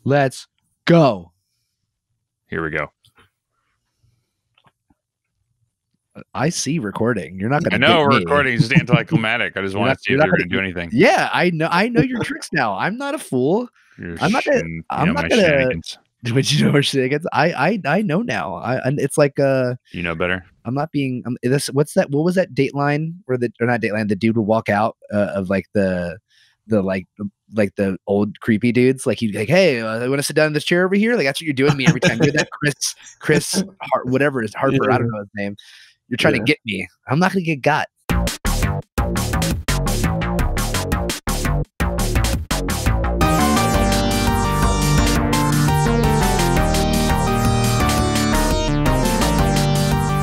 Let's go. Here we go. I see recording. You're not going to. I know we're recording. It's just anticlimactic. I just want to see if you're going to do anything. Yeah, I know your tricks now. I'm not a fool. I'm not gonna. But you know where shenanigans. I know now. And it's like you know better. I'm not being. What's that? What was that Dateline or not Dateline? The dude would walk out of like the old creepy dudes. Like he'd be like, hey, I want to sit down in this chair over here. Like that's what you're doing to me every time. You're that Chris whatever is Harper. Yeah. I don't know his name. You're trying to get me. I'm not gonna get got.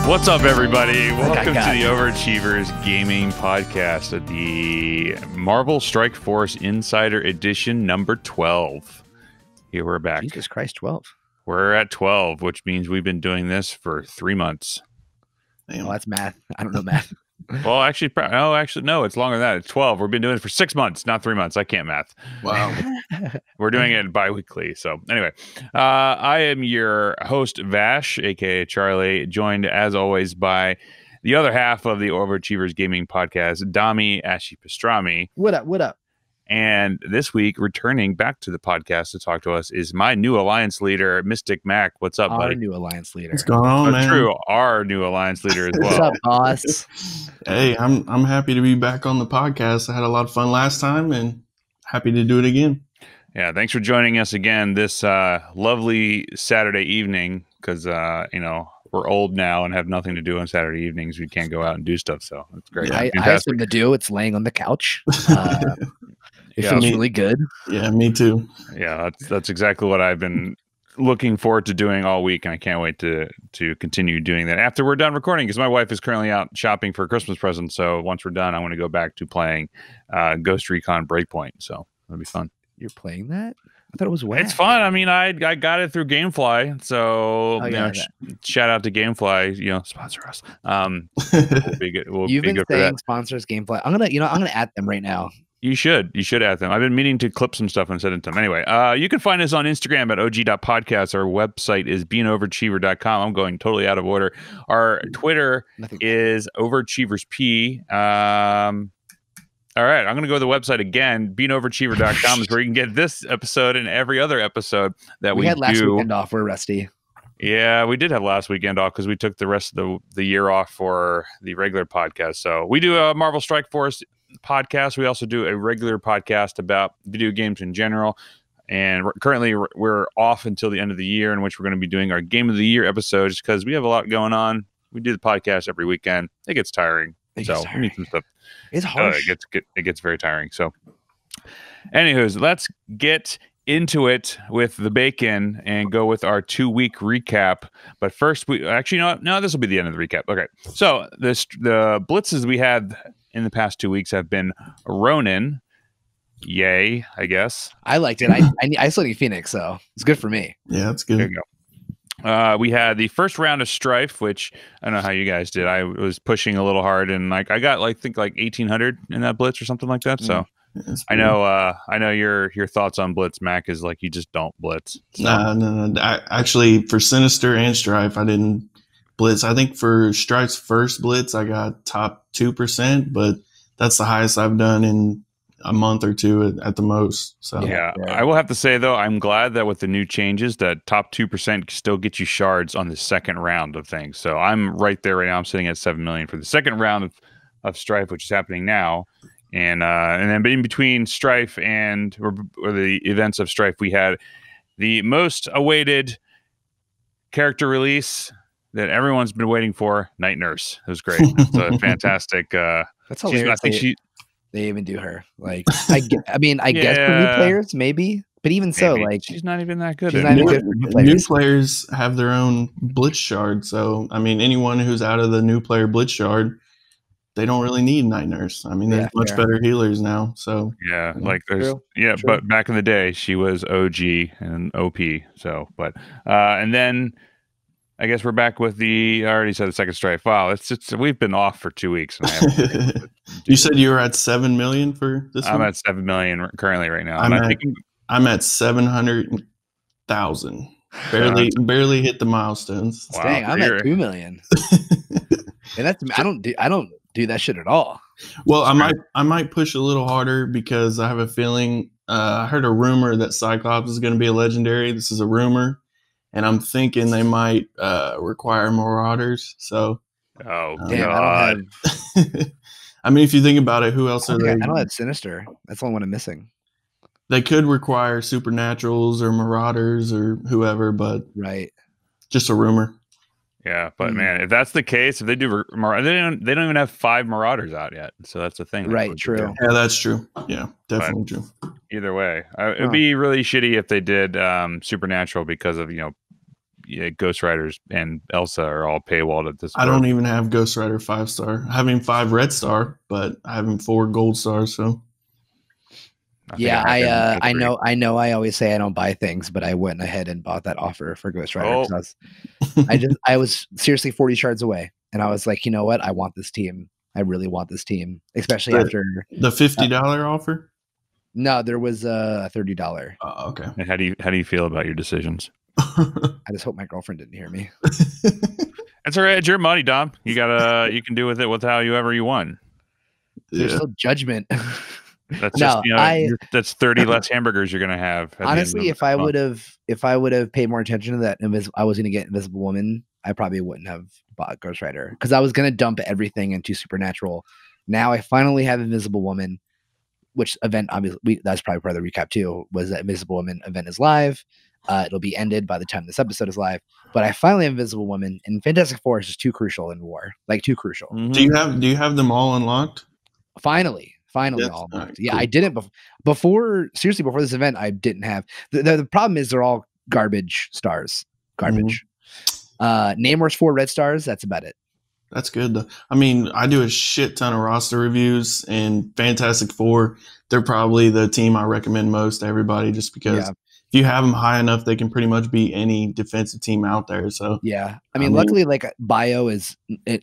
What's up, everybody? Welcome to the Overachievers Gaming Podcast of the Marvel Strike Force Insider Edition number 12. Here we're back. Jesus Christ, 12. We're at 12, which means we've been doing this for 3 months. Damn. Oh, that's math. I don't know math. Well, actually, no, it's longer than that. It's 12. We've been doing it for 6 months, not 3 months. I can't math. Wow. We're doing it bi-weekly. So anyway, I am your host, Vash, a.k.a. Charlie, joined, as always, by the other half of the Overachievers Gaming Podcast, Dami Ashi Pastrami. What up? And this week, returning back to the podcast to talk to us is my new alliance leader, MysticMac. What's up, buddy? Our new alliance leader. What's going on, man? True, our new alliance leader as well. What's up, boss? Hey, I'm happy to be back on the podcast. I had a lot of fun last time and happy to do it again. Yeah, thanks for joining us again this lovely Saturday evening because, we're old now and have nothing to do on Saturday evenings. We can't go out and do stuff, so it's great. Yeah, I have something to do. It's laying on the couch. It feels really good. Yeah, me too. Yeah, that's exactly what I've been looking forward to doing all week, and I can't wait to continue doing that after we're done recording, because my wife is currently out shopping for Christmas presents. So once we're done, I want to go back to playing Ghost Recon Breakpoint. So it'll be fun. You're playing that? I thought it was whack. It's fun. I mean, I got it through GameFly, so shout out to GameFly. Sponsor us. We'll be good. You've been saying sponsors GameFly. I'm gonna add them right now. You should add them. I've been meaning to clip some stuff and send it to them. Anyway, you can find us on Instagram at og.podcast. Our website is beingoveraachiever.com. I'm going totally out of order. Our Twitter is overachieversp. All right, I'm going to go to the website again. Beingoveraachiever.com is where you can get this episode and every other episode that we had last weekend off. We're rusty. Yeah, we did have last weekend off because we took the rest of the year off for the regular podcast. So we do a Marvel Strike Force podcast. We also do a regular podcast about video games in general. And currently we're off until the end of the year, in which we're going to be doing our Game of the Year episodes because we have a lot going on. We do the podcast every weekend. It gets tiring. We need some stuff. It's hard. It gets very tiring. So, anywho's, let's get into it with the bacon and go with our 2-week recap. But first, this will be the end of the recap. Okay, so the blitzes we had in the past 2 weeks have been Ronin. Yay, I guess. I liked it. I still need Phoenix, so it's good for me. Yeah, that's good. There you go. We had the first round of Strife, which I don't know how you guys did. I was pushing a little hard, and I got like 1,800 in that blitz or something like that. So I know your thoughts on blitz, Mac, is like you just don't blitz. So. No. Actually, for Sinister and Strife, I didn't blitz. I think for Strife's first blitz, I got top 2%, but that's the highest I've done in a month or two at the most. So yeah, I will have to say though, I'm glad that with the new changes, that top 2% still get you shards on the second round of things. So I'm right there right now. I'm sitting at 7 million for the second round of Strife, which is happening now. And then in between Strife and or the events of Strife, we had the most awaited character release that everyone's been waiting for, Night Nurse. It was great. It's a fantastic. That's hilarious. I think they even do her. Like, I guess for new players, maybe. But even so, like, she's not even that good. New players have their own blitz shard. So, I mean, anyone who's out of the new player blitz shard, they don't really need Night Nurse. I mean, there's much better healers now. So yeah, like there's True. But back in the day, she was OG and OP. So, but and then I guess we're back with I already said the second Strife. Wow, we've been off for 2 weeks. And you said you were at 7 million for this one? I'm at 7 million currently right now. I'm at 700 1,000. Barely hit the milestones. Wow. Dang, I'm at 2 million. And that's I don't do that shit at all. Well, I might push a little harder because I have a feeling I heard a rumor that Cyclops is going to be a legendary. This is a rumor, and I'm thinking they might require Marauders. So, Oh Damn, God. I don't have. I mean, if you think about it, who else are they? I don't have Sinister. That's the only one I'm missing. They could require Supernaturals or Marauders or whoever, but Right. just a rumor. Yeah, but man, if that's the case, if they do, they don't even have 5 Marauders out yet. So that's the thing. Right. True. Yeah, that's true. Yeah, definitely true. Either way, it'd be really shitty if they did Supernatural because of Ghost Riders and Elsa are all paywalled at this point. I don't even have Ghost Rider 5-star. I have 5 red star, but I have 4 gold stars. So I know. I always say I don't buy things, but I went ahead and bought that offer for Ghost Rider. I was seriously 40 shards away, and I was like, you know what? I want this team. I really want this team, especially after the $50 offer. No, there was a $30. Okay. And how do you feel about your decisions? I just hope my girlfriend didn't hear me. That's all right. It's your money, Dom. You can do with it with however you want. There's still judgment. That's just that's 30 less hamburgers you're gonna have. Honestly, if I would have paid more attention to that, I was gonna get Invisible Woman, I probably wouldn't have bought Ghost Rider because I was gonna dump everything into Supernatural. Now I finally have Invisible Woman, which event obviously that's probably part of the recap too. Was that Invisible Woman event is live? It'll be ended by the time this episode is live. But I finally have Invisible Woman, and Fantastic Four is just too crucial in war, like too crucial. Mm-hmm. Do you have them all unlocked? Finally, Yes. all Right, yeah, cool. I didn't before this event. I didn't have the problem is they're all garbage stars. Garbage. Namor's 4 red stars. That's about it. That's good though. I mean, I do a shit ton of roster reviews, and Fantastic Four, they're probably the team I recommend most to everybody, just because if you have them high enough, they can pretty much beat any defensive team out there. So yeah, I mean, luckily, like bio is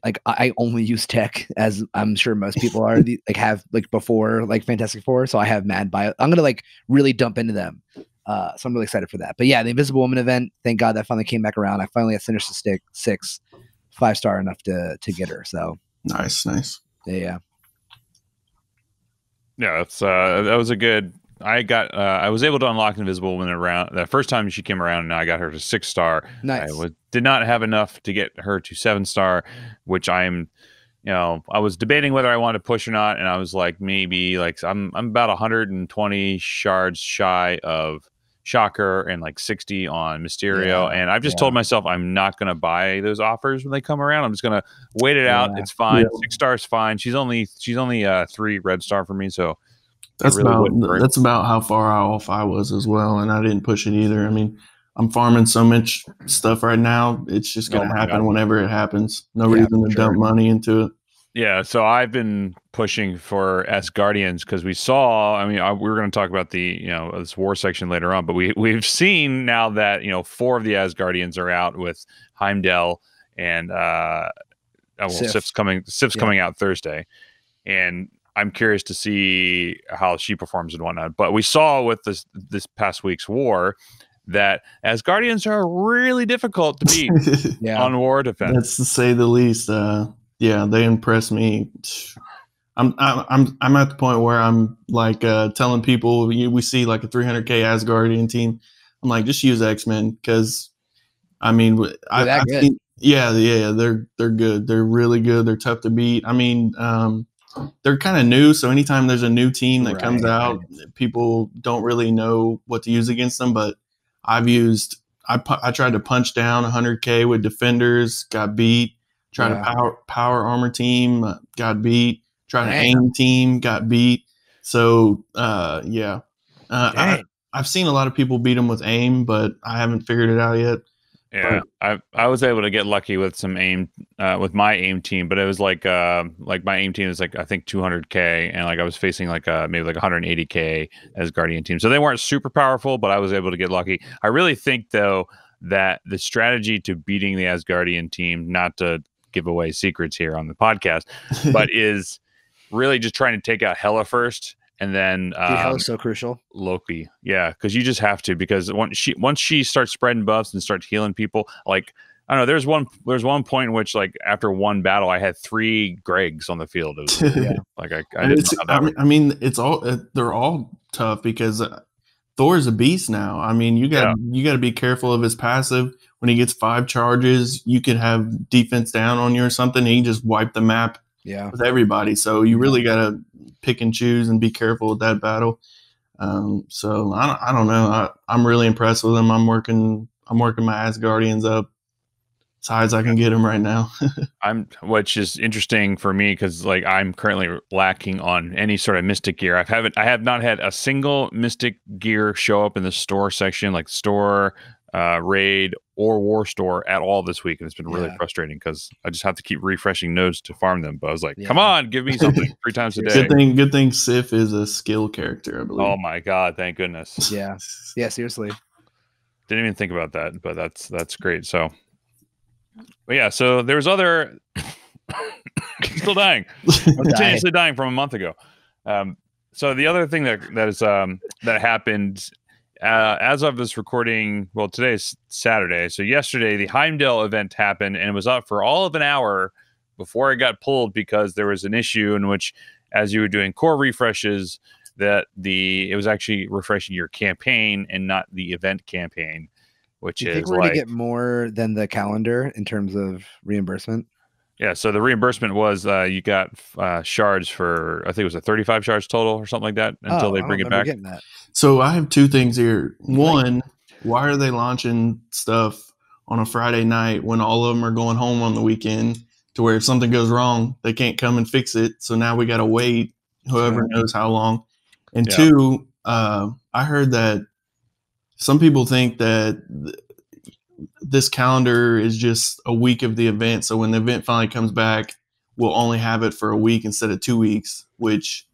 like I only use tech, as I'm sure most people are have before Fantastic Four, so I have mad bio. I'm gonna really dump into them. So I'm really excited for that. But yeah, the Invisible Woman event, thank God that finally came back around. I finally had Sinister 6 5-star enough to get her. So nice. Yeah. That's that was a good. I was able to unlock Invisible Woman around the first time she came around, and I got her to 6-star. Nice. I did not have enough to get her to 7-star, which I was debating whether I wanted to push or not, and I was like, maybe I'm about 120 shards shy of Shocker and 60 on Mysterio, and I've just told myself I'm not going to buy those offers when they come around. I'm just going to wait it out. It's fine. 6 stars fine. She's only 3 red star for me, so. That's about how far off I was as well, and I didn't push it either. I mean, I'm farming so much stuff right now; it's just going to happen whenever it happens. No reason to dump money into it. Yeah, so I've been pushing for Asgardians because we saw. I mean, we were going to talk about the this war section later on, but we've seen now that 4 of the Asgardians are out with Heimdall and Sif's coming out Thursday, and I'm curious to see how she performs and whatnot. But we saw with this past week's war that Asgardians are really difficult to beat on war defense. That's to say the least. They impress me. I'm at the point where I'm telling people we see a 300k Asgardian team. I'm like, just use X-Men because I mean I've seen, they're good. They're really good. They're tough to beat. I mean they're kind of new, so anytime there's a new team that comes out, people don't really know what to use against them. But I tried to punch down 100k with defenders, got beat. Tried to power armor team, got beat. Tried to aim team, got beat. So I've seen a lot of people beat them with aim, but I haven't figured it out yet. Yeah, I was able to get lucky with some aim with my aim team, but it was my aim team is I think 200k, and I was facing maybe 180k as Guardian team, so they weren't super powerful, but I was able to get lucky. I really think though that the strategy to beating the Asgardian team, not to give away secrets here on the podcast, but is really just trying to take out Hela first and then Dude, hell is so crucial. Loki. Yeah, because you just have to, because once she starts spreading buffs and starts healing people, like I don't know, there's one point in which, like, after one battle, I had 3 Gregs on the field. It was Yeah. like I didn't know how that worked. I mean, it's all they're all tough because Thor's a beast now. I mean, you got to be careful of his passive. When he gets 5 charges, you could have defense down on you or something, and he just wipe the map with everybody. So you really got to pick and choose and be careful with that battle. So I don't know. I'm really impressed with him. I'm working my Asgardians up as high as I can get him right now. Which is interesting for me because, like, I'm currently lacking on any sort of Mystic gear. I have not had a single Mystic gear show up in the store section, like store, raid, or war store at all this week, and it's been really frustrating because I just have to keep refreshing nodes to farm them. But I was like, come on, give me something 3 times a day. Good thing Sif is a skill character, I believe. Oh my god, thank goodness. Yeah, seriously. Didn't even think about that, but that's great. So, but yeah, so there's other still dying, continuously dying from a month ago. So the other thing that happened as of this recording, well, today's Saturday. So yesterday, the Heimdall event happened, and it was up for all of an hour before it got pulled because there was an issue in which, as you were doing core refreshes, it was actually refreshing your campaign and not the event campaign, which Do you is think we're gonna get more than the calendar in terms of reimbursement? Yeah, so the reimbursement was you got shards for, I think it was 35 shards total or something like that until they bring it back. That. So I have 2 things here. One, why are they launching stuff on a Friday night when all of them are going home on the weekend, to where if something goes wrong, they can't come and fix it? So now we got to wait whoever knows how long. And 2, I heard that some people think that this calendar is just a week of the event. So when the event finally comes back, we'll only have it for a week instead of 2 weeks, which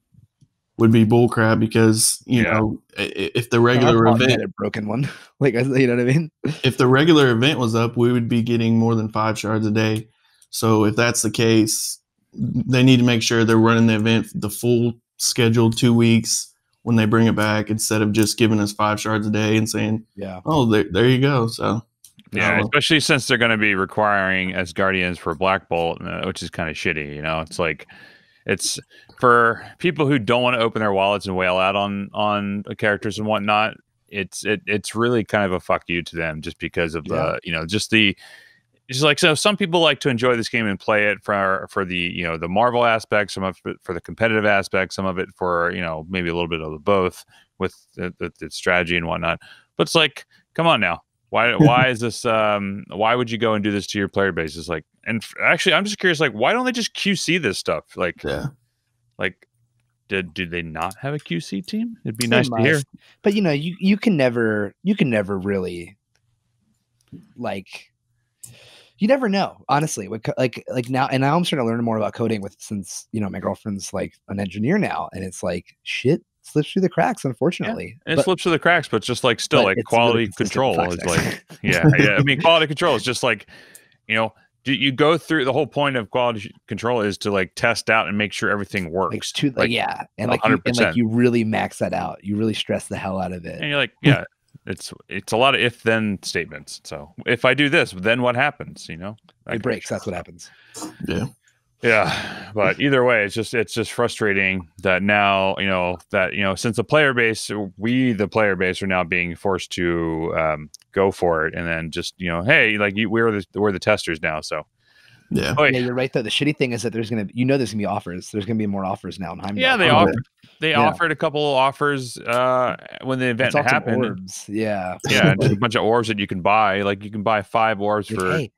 would be bullcrap because, you know, if the regular event, a broken one, like, you know what I mean? If the regular event was up, we would be getting more than 5 shards a day. So if that's the case, they need to make sure they're running the event the full scheduled 2 weeks when they bring it back, instead of just giving us 5 shards a day and saying, oh, there you go. So yeah, especially since they're going to be requiring Asgardians for BlackBolt, which is kind of shitty. You know, it's like, it's for people who don't want to open their wallets and whale out on characters and whatnot. It's really kind of a fuck you to them, just because of the, you know, just like, so some people like to enjoy this game and play it for the, you know, the Marvel aspect, some of it for the competitive aspect, some of it for, you know, maybe a little bit of both with the strategy and whatnot. But it's like, come on now. Why is this? Why would you go and do this to your player base? It's like, and actually, I'm just curious. Like, why don't they just QC this stuff? Like, like, do they not have a QC team? It'd be nice to hear. But you know, you can never really, like, you never know. Honestly, like now, and now I'm starting to learn more about coding since you know my girlfriend's like an engineer now, and it's like shit slips through the cracks, unfortunately. Yeah, it slips through the cracks, but just like still, like, quality really control is like, yeah. I mean, quality control is just like, you know, you go through the whole point of quality control is to like test out and make sure everything works. And you really max that out. You really stress the hell out of it. And you're like, yeah, it's a lot of if then statements. So if I do this, then what happens? You know, it breaks. That's what happens. Yeah. Yeah, but either way, it's just frustrating that now, you know, since the player base, the player base, are now being forced to go for it, and then just, you know, hey, like, we're the testers now, so yeah. Yeah, you're right though. The shitty thing is that there's gonna be offers. There's gonna be more offers now in Heimdall. Yeah, they offered a couple of offers when the event happened. Orbs. Yeah, and a bunch of orbs that you can buy. Like, you can buy 5 orbs for $20.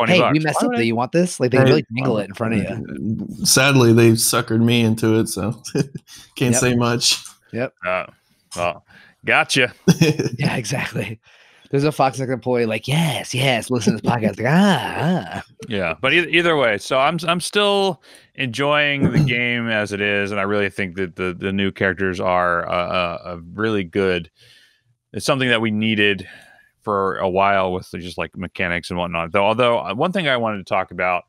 Hey, we messed up. Do you want this? Like, they really dangle it in front of you. Sadly, they suckered me into it, so can't say much. Yep. Well, gotcha. Yeah, exactly. There's a Foxneck employee like, yes, listen to this podcast. Like, Yeah, but either way, so I'm still enjoying the game as it is, and I really think that the new characters are a really good. It's something that we needed for a while with just like mechanics and whatnot. Although one thing I wanted to talk about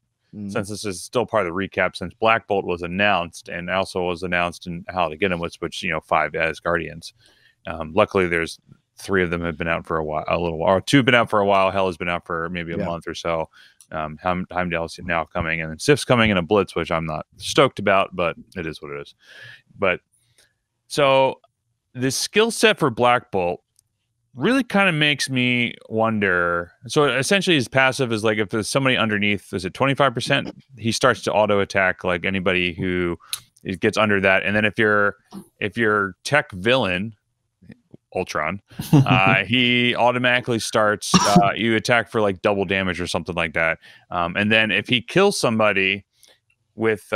since this is still part of the recap, since Black Bolt was announced and also was announced in How to Get Him, which 5 as Guardians. Luckily, there's 3 of them have been out for a little while, or 2 have been out for a while. Hell has been out for maybe a month or so. Heimdall's now coming, and then Sif's coming in a Blitz, which I'm not stoked about, but it is what it is. But so the skill set for Black Bolt really kind of makes me wonder. So essentially his passive is like if there's somebody underneath, is it 25%? He starts to auto attack like anybody who gets under that. And then if you're tech villain, Ultron, he automatically starts, you attack for like double damage or something like that. And then if he kills somebody with,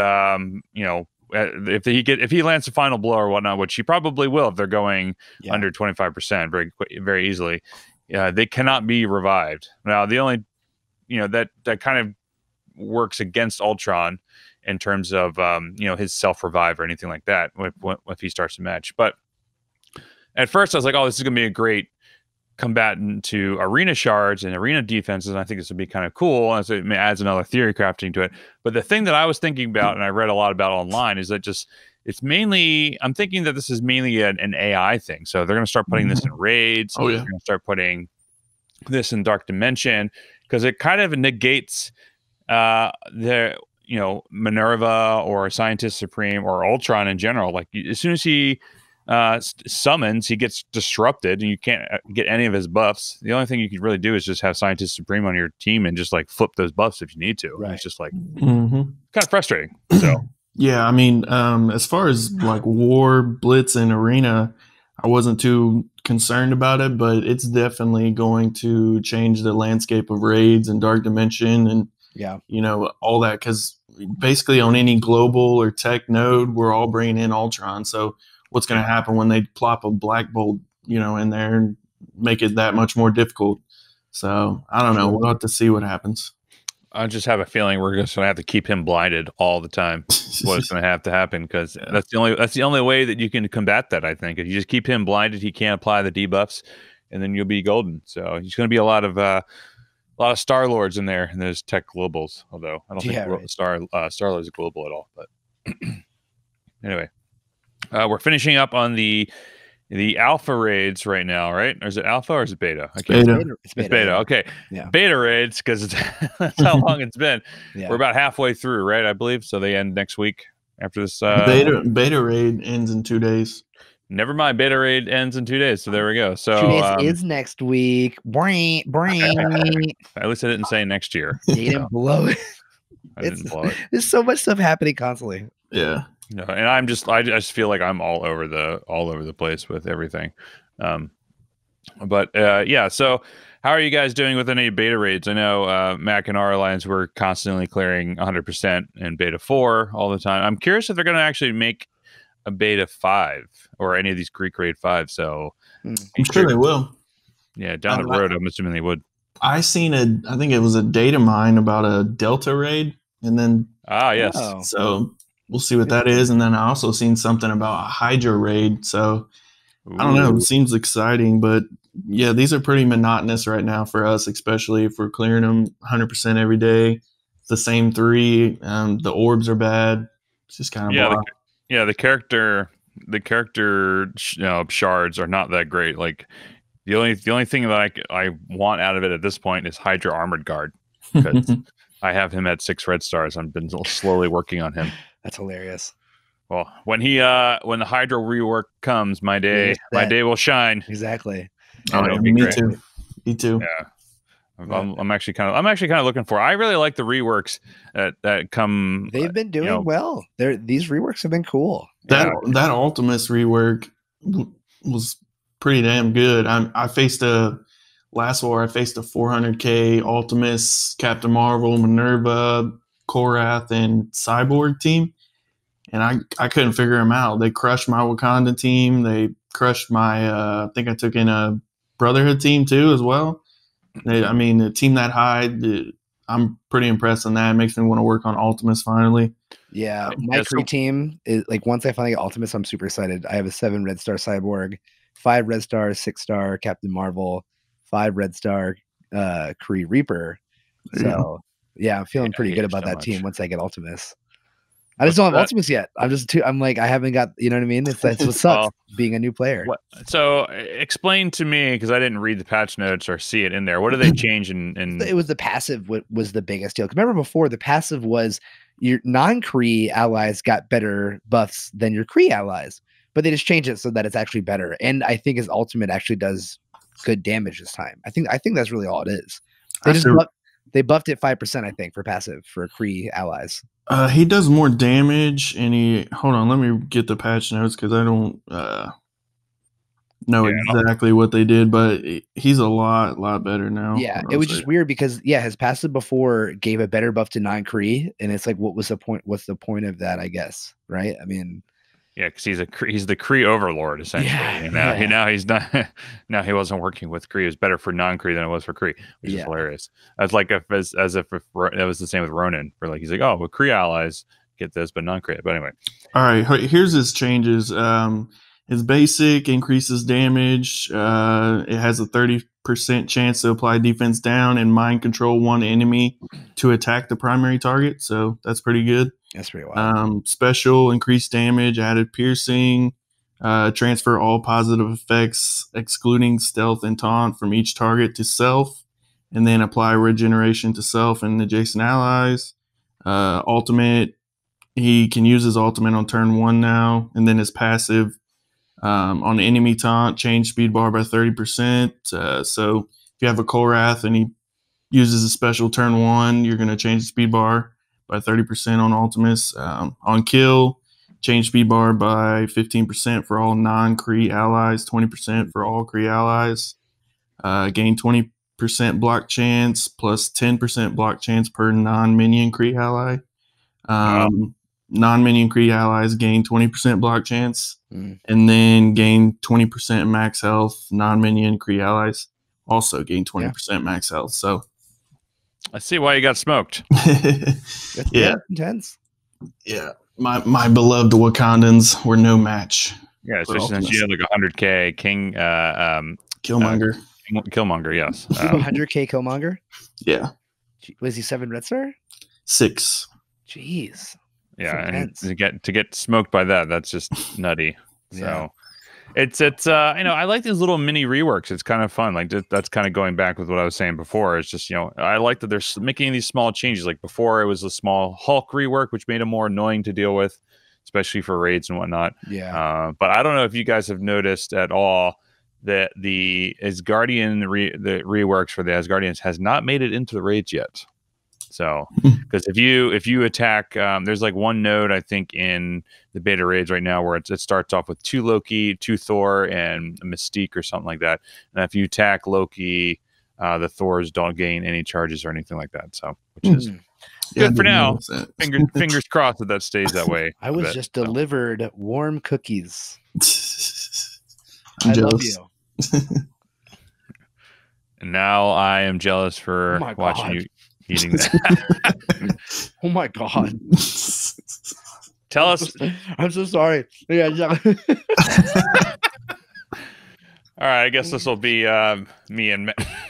if he lands a final blow or whatnot, which he probably will if they're going under 25% very easily, they cannot be revived. Now the only that kind of works against Ultron in terms of his self revive or anything like that if he starts a match. But at first I was like, oh, this is gonna be a great combatant to arena shards and arena defenses, and I think this would be kind of cool as it adds another theory crafting to it. But the thing that I was thinking about, and I read a lot about online, is that I'm thinking that this is mainly an AI thing. So they're going to start putting this in raids. Oh yeah, they're going to start putting this in Dark Dimension because it kind of negates the Minerva or Scientist Supreme or Ultron in general. Like as soon as he summons, he gets disrupted and you can't get any of his buffs. The only thing you can really do is just have Scientist Supreme on your team and just like flip those buffs if you need to. Right. It's just like kind of frustrating. So yeah, I mean, as far as like War, Blitz, and Arena, I wasn't too concerned about it, but it's definitely going to change the landscape of raids and Dark Dimension and all that, because basically on any global or tech node, we're all bringing in Ultron. So what's going to happen when they plop a Black Bolt, in there and make it that much more difficult? So I don't know. We'll have to see what happens. I just have a feeling we're just going to have to keep him blinded all the time. What's going to have to happen, because that's the only way that you can combat that. I think if you just keep him blinded, he can't apply the debuffs, and then you'll be golden. So he's going to be a lot of Star Lords in there, and there's tech globals. Although I don't think Star Lord is global at all. But anyway. We're finishing up on the alpha raids right now, right? Or is it alpha or is it beta? It's beta. It's beta. Okay. Yeah. Beta raids, because that's how long it's been. We're about halfway through, right? I believe. So they end next week after this. Beta raid ends in 2 days. Never mind. Beta raid ends in 2 days. So there we go. So 2 days is next week. Brain. At least I didn't say next year. You didn't blow it. I didn't blow it. There's so much stuff happening constantly. Yeah. No, and I just feel like I'm all over the place with everything. But so how are you guys doing with any beta raids? I know Mac and our alliance were constantly clearing 100% in beta 4 all the time. I'm curious if they're going to actually make a beta 5 or any of these Greek raid 5. So I'm sure they will. Yeah, down the road, I'm assuming they would. I think it was a data mine about a Delta raid, and then yes. So we'll see what that is. And then I also seen something about a Hydra raid. So I don't know. It seems exciting, but yeah, these are pretty monotonous right now for us, especially if we're clearing them 100% every day. It's the same 3. The orbs are bad. It's just kind of the character shards are not that great. Like the only thing that I want out of it at this point is Hydra Armored Guard, because I have him at 6 red stars. I've been slowly working on him. That's hilarious. Well, when the Hydra rework comes, my day will shine. Exactly. Me too. Me too. Yeah. I'm actually kind of looking for. I really like the reworks that come. They've been doing well. These reworks have been cool. That Ultimus rework was pretty damn good. I faced last war. I faced a 400k Ultimus, Captain Marvel, Minerva, Korath, and Cyborg team, and I couldn't figure them out. They crushed my Wakanda team. They crushed my I think I took in a Brotherhood team too as well. The team that high, I'm pretty impressed on that. It makes me want to work on Ultimus finally. Yeah, my Kree team is like, once I finally get Ultimus, I'm super excited. I have a 7 red star Cyborg, 5 red star, 6 star Captain Marvel, 5 red star Kree Reaper. So Yeah, I'm feeling I pretty hate good it about so that team much. once I get Ultimus. I just What's don't have that? Ultimus yet. I'm like, I haven't got, you know what I mean? That's what sucks Well, being a new player. what? So explain to me, because I didn't read the patch notes or see it in there. What do they change in It was the passive was the biggest deal. 'Cause remember before, the passive was your non-Kree allies got better buffs than your Kree allies, but they just changed it so that it's actually better. And I think his ultimate actually does good damage this time. I think that's really all it is. They just they buffed it 5%, I think, for passive for Kree allies. He does more damage, and hold on, let me get the patch notes because I don't know exactly what they did, but he's a lot better now. Yeah, it was just weird because his passive before gave a better buff to non-Kree, and it's like, what was the point? What's the point of that? I guess, right? I mean, yeah, because he's the Kree overlord essentially. Now he's not. Now he wasn't working with Kree. It was better for non-Kree than it was for Kree, which is hilarious. That's like as if that was the same with Ronan. Where like he's like, oh, well, Kree allies get this, but non-Kree. But anyway, all right. Here's his changes. His basic increases damage. It has a 30% chance to apply defense down and mind control one enemy to attack the primary target. So that's pretty good. That's pretty wild. Special increased damage, added piercing, transfer all positive effects, excluding stealth and taunt from each target to self, and then apply regeneration to self and adjacent allies. Ultimate, he can use his ultimate on turn 1 now, and then his passive on enemy taunt, change speed bar by 30%. So if you have a Korath and he uses a special turn 1, you're going to change the speed bar by 30% on Ultimus. On kill, change speed bar by 15% for all non-Kree allies, 20% for all Kree allies. Gain 20% block chance plus 10% block chance per non-minion Kree ally. Non-minion Kree allies gain 20% block chance, and then gain 20% max health. Non-minion Kree allies also gain 20% max health. So I see why you got smoked. Yeah, intense. Yeah, my beloved Wakandans were no match. Yeah, especially since you had like 100K King Killmonger. Killmonger, yes. 100K Killmonger. Yeah. Was he 7 Red Star? 6. Jeez. Yeah, and to get smoked by that's just nutty. So it's I like these little mini reworks. It's kind of fun. Like that's kind of going back with what I was saying before. It's just, I like that they're making these small changes. Like before it was a small Hulk rework, which made him more annoying to deal with, especially for raids and whatnot. Yeah. But I don't know if you guys have noticed at all that the Asgardian the reworks for the Asgardians has not made it into the raids yet. So, because if you attack, there's like one node I think in the beta raids right now where it starts off with 2 Loki, 2 Thor, and a Mystique or something like that. And if you attack Loki, the Thors don't gain any charges or anything like that. So, which is good for now. Fingers crossed that stays that way. I was just delivered warm cookies. I'm I jealous. love you. And now I am jealous for watching you eating that. Oh my God. Tell us. I'm so sorry. Yeah. All right, I guess this will be me and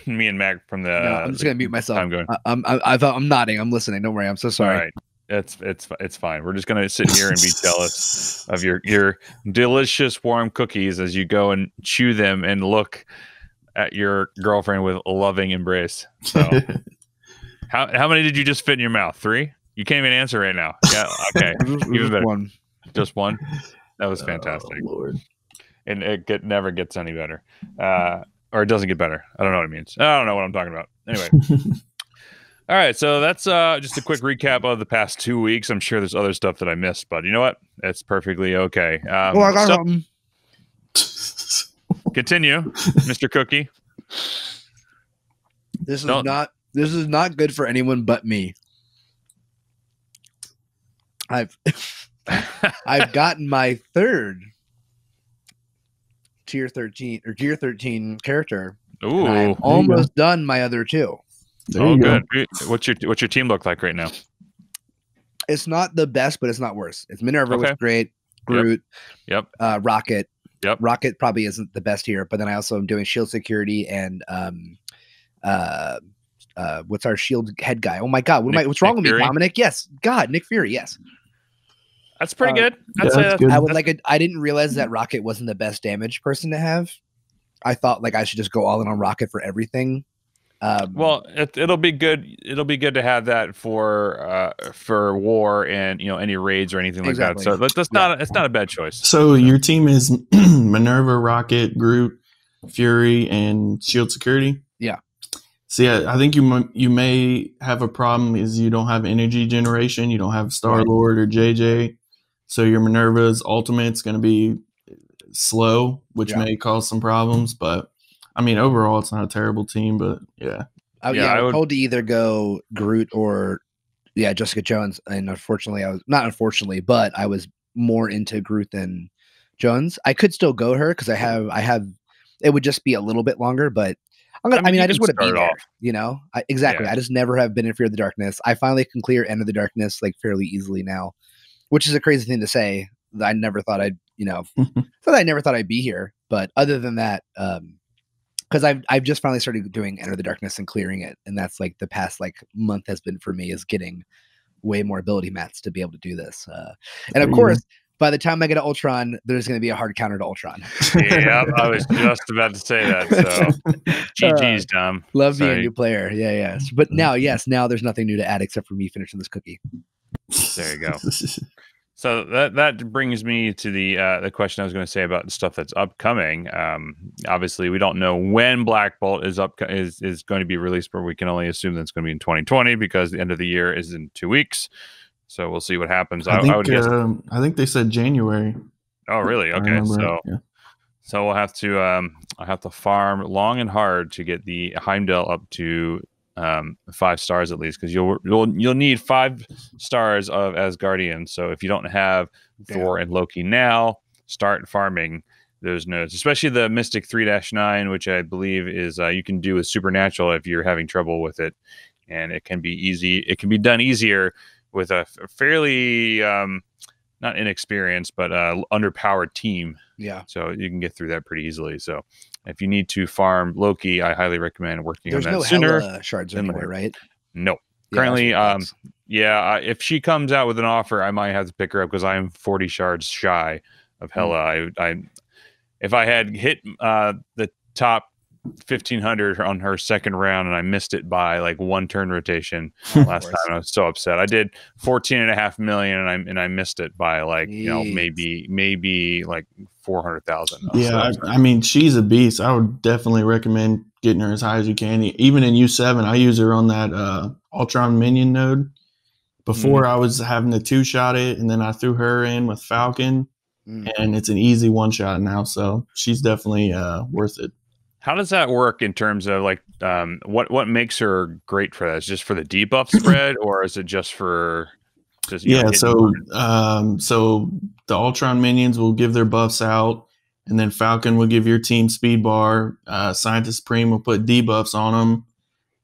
Mac from the. No, I'm just gonna mute myself. I'm going. I'm nodding. I'm listening. Don't worry. I'm so sorry. All right, it's fine. We're just gonna sit here and be jealous of your delicious warm cookies as you go and chew them and look at your girlfriend with a loving embrace. So, how many did you just fit in your mouth? 3? You can't even answer right now. Yeah. Okay. Even better. One. Just one. That was fantastic. Oh, Lord. And it never gets any better, or it doesn't get better. I don't know what it means. I don't know what I'm talking about. Anyway. All right, so that's just a quick recap of the past 2 weeks. I'm sure there's other stuff that I missed, but you know what? It's perfectly okay. I got something. Continue, Mr. Cookie. This is not good for anyone but me. I've gotten my 3rd tier 13 character. Ooh, I'm almost done my other 2. Oh, good. What's your team look like right now? It's not the best, but it's not worse. It's Minerva, which is great. Groot. Yep. Rocket. Yep. Rocket probably isn't the best here, but then I also am doing shield security and what's our shield head guy? Oh my God, what's wrong with me, Fury? Dominic? Yes, God, Nick Fury. Yes, That's pretty good. That's good. I didn't realize that Rocket wasn't the best damage person to have. I thought like I should just go all in on Rocket for everything. Well, it'll be good. It'll be good to have that for war and any raids or anything like that. So it's not a bad choice. So your team is Minerva, Rocket, Groot, Fury, and Shield Security. Yeah. See, I think you may have a problem is you don't have energy generation. You don't have Star Lord or JJ. So your Minerva's ultimate's going to be slow, which may cause some problems. But I mean, overall, it's not a terrible team. But yeah. I was told to either go Groot or Jessica Jones. And unfortunately, but I was more into Groot than Jones. I could still go her because I have. It would just be a little bit longer, but I just want to be there. You know, exactly. Yeah. I just never have been in Fear of the Darkness. I finally can clear End of the Darkness like fairly easily now, which is a crazy thing to say. I never thought I'd be here. But other than that, because I've just finally started doing Enter the Darkness and clearing it, and that's like the past like month has been for me is getting way more ability mats to be able to do this. And of course, by the time I get to Ultron, there's going to be a hard counter to Ultron. Yeah, I was just about to say that. So GG's, Dom. Love being a new player. Yeah. But now there's nothing new to add except for me finishing this cookie. There you go. So that brings me to the question I was going to say about the stuff that's upcoming. Obviously, we don't know when Black Bolt is going to be released, but we can only assume that it's going to be in 2020 because the end of the year is in 2 weeks. So we'll see what happens. I would guess. I think they said January. Oh, really? Okay, so we'll have to I'll have to farm long and hard to get the Heimdall up to 5 stars at least, because you'll need 5 stars of Asgardian. So if you don't have Thor and Loki now, start farming those nodes, especially the Mystic 3-9, which I believe is you can do with Supernatural if you're having trouble with it, and it can be easy. It can be done easier with a fairly not inexperienced but underpowered team. Yeah. So you can get through that pretty easily. So if you need to farm Loki, I highly recommend working on that sooner. There's no shards anywhere, right? No. Currently, if she comes out with an offer, I might have to pick her up because I'm 40 shards shy of Hela. If I had hit the top 1,500 on her second round and I missed it by like 1 turn rotation last time, I was so upset. I did 14.5 million and I missed it by like maybe like 400,000. Yeah, I mean, she's a beast. I would definitely recommend getting her as high as you can. Even in U7, I use her on that Ultron minion node. Before I was having to 2-shot it, and then I threw her in with Falcon, and it's an easy 1-shot now. So she's definitely worth it. How does that work in terms of like what makes her great for that? Is it just for the debuff spread, or is it just for just so the Ultron minions will give their buffs out, and then Falcon will give your team speed bar. Scientist Supreme will put debuffs on them,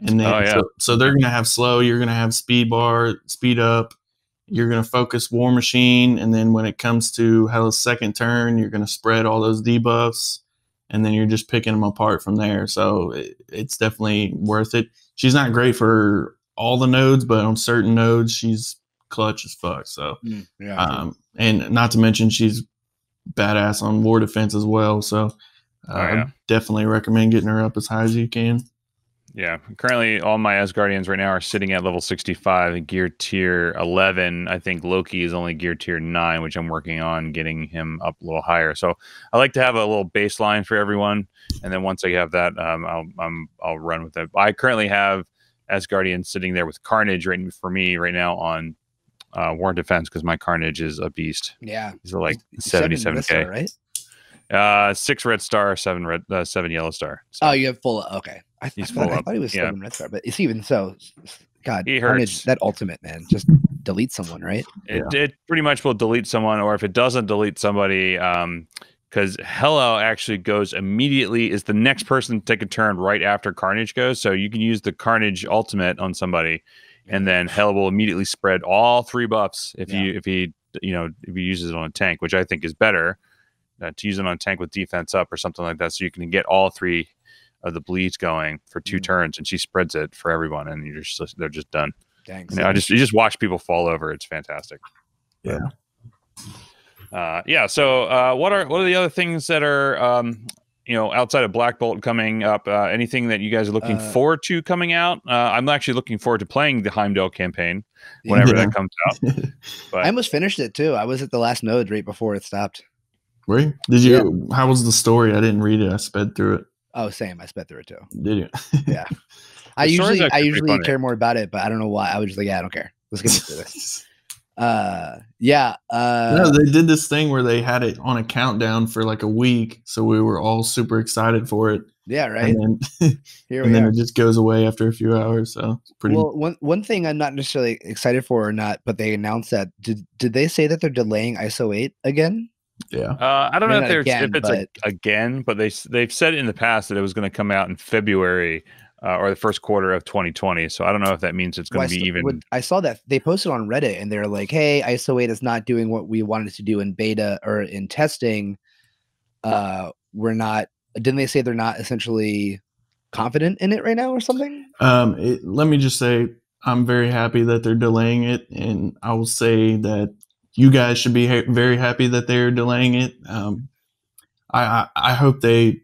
and then so they're gonna have slow. You're gonna have speed bar, speed up. You're gonna focus War Machine, and then when it comes to Hela's second turn, you're gonna spread all those debuffs. And then you're just picking them apart from there. So it's definitely worth it. She's not great for all the nodes, but on certain nodes, she's clutch as fuck. So, and not to mention she's badass on war defense as well. So definitely recommend getting her up as high as you can. Yeah, currently all my Asgardians right now are sitting at level 65, gear tier 11. I think Loki is only gear tier 9, which I'm working on getting him up a little higher. So I like to have a little baseline for everyone, and then once I have that, I'll run with it. I currently have Asgardian sitting there with Carnage for me right now on War and Defense because my Carnage is a beast. Yeah, he's like 77k, right? 6 red star, 7 yellow star. So. Oh, you have full. Okay. I thought he was 7 red star, but it's even so. God, Carnage, that ultimate, man, just delete someone, right? It pretty much will delete someone, or if it doesn't delete somebody, because Hela actually goes immediately, is the next person to take a turn right after Carnage goes. So you can use the Carnage ultimate on somebody, and then Hela will immediately spread all 3 buffs if he uses it on a tank, which I think is better to use it on a tank with defense up or something like that, so you can get all 3 of the bleeds going for 2 turns, and she spreads it for everyone, and they're just done. Thanks. You just watch people fall over. It's fantastic. Yeah. So what are the other things that are outside of Black Bolt coming up? Anything that you guys are looking forward to coming out? I'm actually looking forward to playing the Heimdall campaign whenever that comes out. But I almost finished it too. I was at the last node right before it stopped. Were you? Did you? How was the story? I didn't read it. I sped through it. Oh, same. I sped through it too. Did you? Yeah. I usually care more about it, but I don't know why. I was just like, yeah, I don't care. Let's get into this. No, they did this thing where they had it on a countdown for like a week, so we were all super excited for it. Yeah, right. And then, it just goes away after a few hours. So it's pretty. Well, one thing I'm not necessarily excited for or not, but they announced that did they say that they're delaying ISO 8 again? Yeah. I don't know if it's again, but they've said in the past that it was going to come out in February. Or the first quarter of 2020. So I don't know if that means it's going to be even. I saw that they posted on Reddit and they're like, hey, ISO 8 is not doing what we wanted to do in beta or in testing. Didn't they say they're not essentially confident in it right now or something? Let me just say, I'm very happy that they're delaying it. And I will say that you guys should be very happy that they're delaying it. I hope they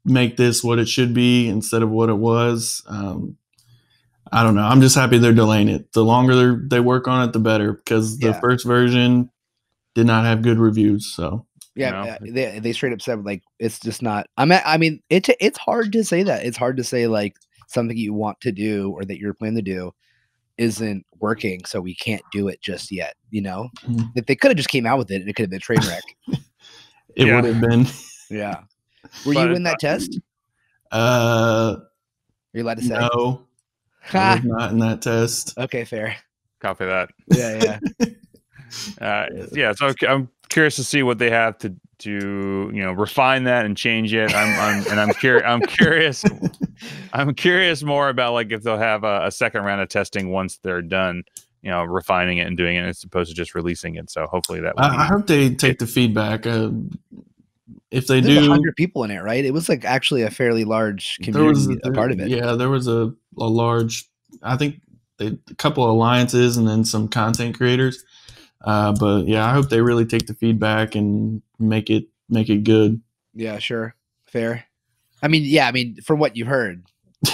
make this what it should be instead of what it was. I don't know. I'm just happy they're delaying it. The longer they work on it, the better, because the first version did not have good reviews. So they straight up said like it's just not. I mean, it's hard to say that. It's hard to say like something you want to do or that you're planning to do isn't working, so we can't do it just yet. If they could have just came out with it, it could have been a train wreck. It would have been. Yeah. Were you in that test? Are you allowed to say? No, I was not in that test. Okay, fair. Copy that. Yeah. So I'm curious to see what they have to refine that and change it. I'm curious. I'm curious more about like if they'll have a second round of testing once they're done. Refining it and doing it as opposed to just releasing it. So hopefully that. I hope they take the feedback. If they There's do, 100 people in it, right? It was like actually a fairly large community, a part of it. Yeah, there was a large. I think a couple of alliances and then some content creators. But yeah, I hope they really take the feedback and make it good. Yeah, sure, fair. I mean, from what you heard.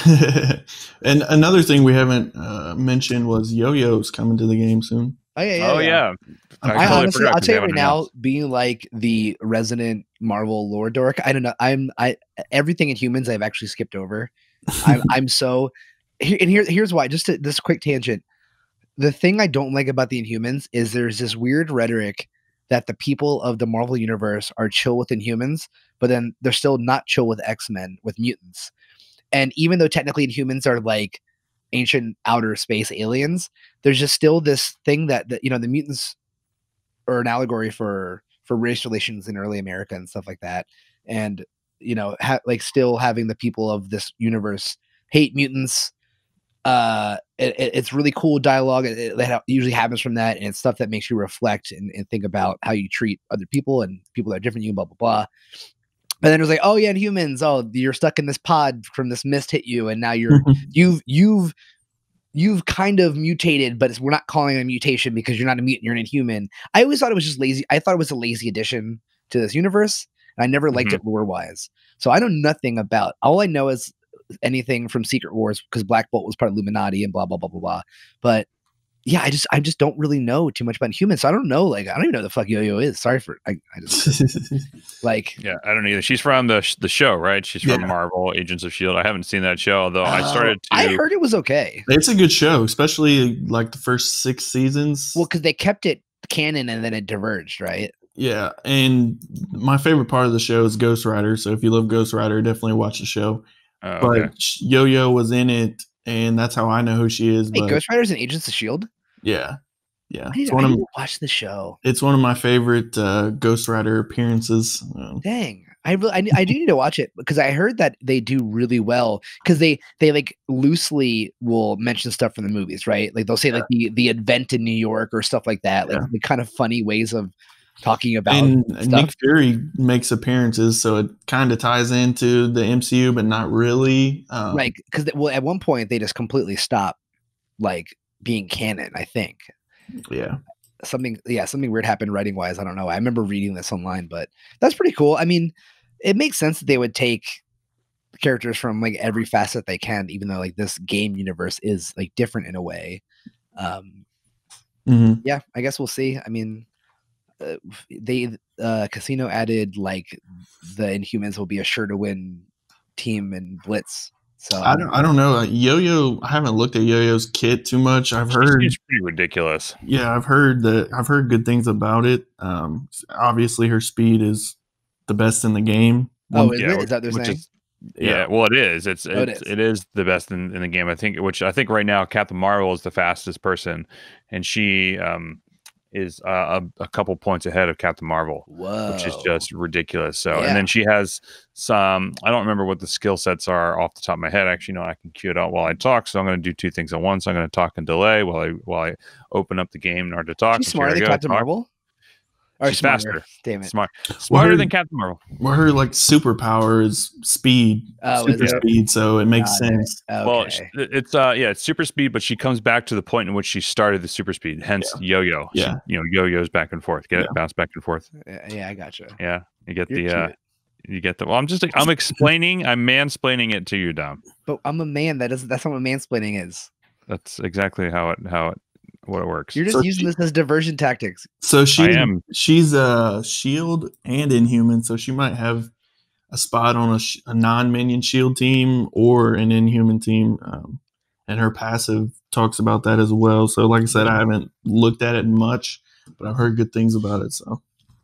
And another thing we haven't mentioned was Yo-Yo's coming to the game soon. Oh yeah. I honestly, I'll tell you right now, being like the resident Marvel lore dork, I don't know. Everything in humans I've actually skipped over. I'm so, and here's why. Just this quick tangent. The thing I don't like about the Inhumans is there's this weird rhetoric that the people of the Marvel universe are chill with Inhumans, but then they're still not chill with X-Men, with mutants. And even though technically Inhumans are like ancient outer space aliens, there's just still this thing that the mutants are an allegory for race relations in early America and stuff like that. And, still having the people of this universe hate mutants. It's really cool dialogue. That usually happens from that. And it's stuff that makes you reflect and think about how you treat other people and people that are different than you, blah, blah, blah. But then it was like, oh yeah, and humans, you're stuck in this pod from this mist hit you, and now you've kind of mutated, but we're not calling it a mutation because you're not a mutant, you're an Inhuman. I always thought it was just lazy. I thought it was a lazy addition to this universe, and I never liked it lore wise. So I know nothing about. All I know is anything from Secret Wars because Black Bolt was part of Illuminati and blah blah blah blah blah. But yeah, I just don't really know too much about humans. So I don't know. Like, I don't even know what the fuck Yo-Yo is. Sorry for I just like. Yeah, I don't either. She's from the show, right? She's from Marvel, Agents of S.H.I.E.L.D. I haven't seen that show, although I heard it was okay. It's a good show, especially like the first 6 seasons. Well, because they kept it canon and then it diverged, right? Yeah, and my favorite part of the show is Ghost Rider. So if you love Ghost Rider, definitely watch the show. But Yo-Yo was in it. And that's how I know who she is. Hey, Ghost Rider's and Agents of S.H.I.E.L.D.? Yeah. I need to watch the show. It's one of my favorite Ghost Rider appearances. Dang. I do need to watch it because I heard that they do really well because they like loosely will mention stuff from the movies, right? Like they'll say like the event in New York or stuff like that, like the kind of funny ways of talking about And stuff. Nick Fury makes appearances, so it kind of ties into the MCU, but not really. Right, because at one point they just completely stopped like being canon. I think Yeah. something weird happened writing wise. I don't know. I remember reading this online, but that's pretty cool. I mean, it makes sense that they would take characters from like every facet they can, even though like this game universe is like different in a way. Yeah, I guess we'll see. I mean, they Casino added like the Inhumans will be a sure to win team in Blitz. So I don't know. Yo-Yo, I haven't looked at Yo-Yo's kit too much. I've heard She's pretty ridiculous. Yeah, I've heard good things about it. Obviously her speed is the best in the game. Oh, is it? Is that what they're saying? Yeah, well, it is. It is the best in the game. I think right now Captain Marvel is the fastest person, and she is a couple points ahead of Captain Marvel, which is just ridiculous. So, and then she has some. I don't remember what the skill sets are off the top of my head. Actually, no, I can cue it out while I talk. So I'm going to do two things at once. I'm going to talk and delay while I open up the game in order to talk. She's smarter than Captain Marvel. Or she's faster. Damn it. Smarter than Captain Marvel. Well, her like superpower is speed. Super speed, so it makes sense. Okay. Well, it's super speed, but she comes back to the point in which she started the super speed. Hence Yo-Yo. Yeah. Yo-Yo's back and forth. Bounce back and forth. Yeah, I gotcha. Yeah. You get well, I'm explaining, I'm mansplaining it to you, Dom. But I'm a man. That's not what mansplaining is. That's exactly what it works. You're just using this as diversion tactics. So she's a shield and Inhuman, so she might have a spot on a non-minion shield team or an Inhuman team, and her passive talks about that as well. So like I said, I haven't looked at it much, but I've heard good things about it. So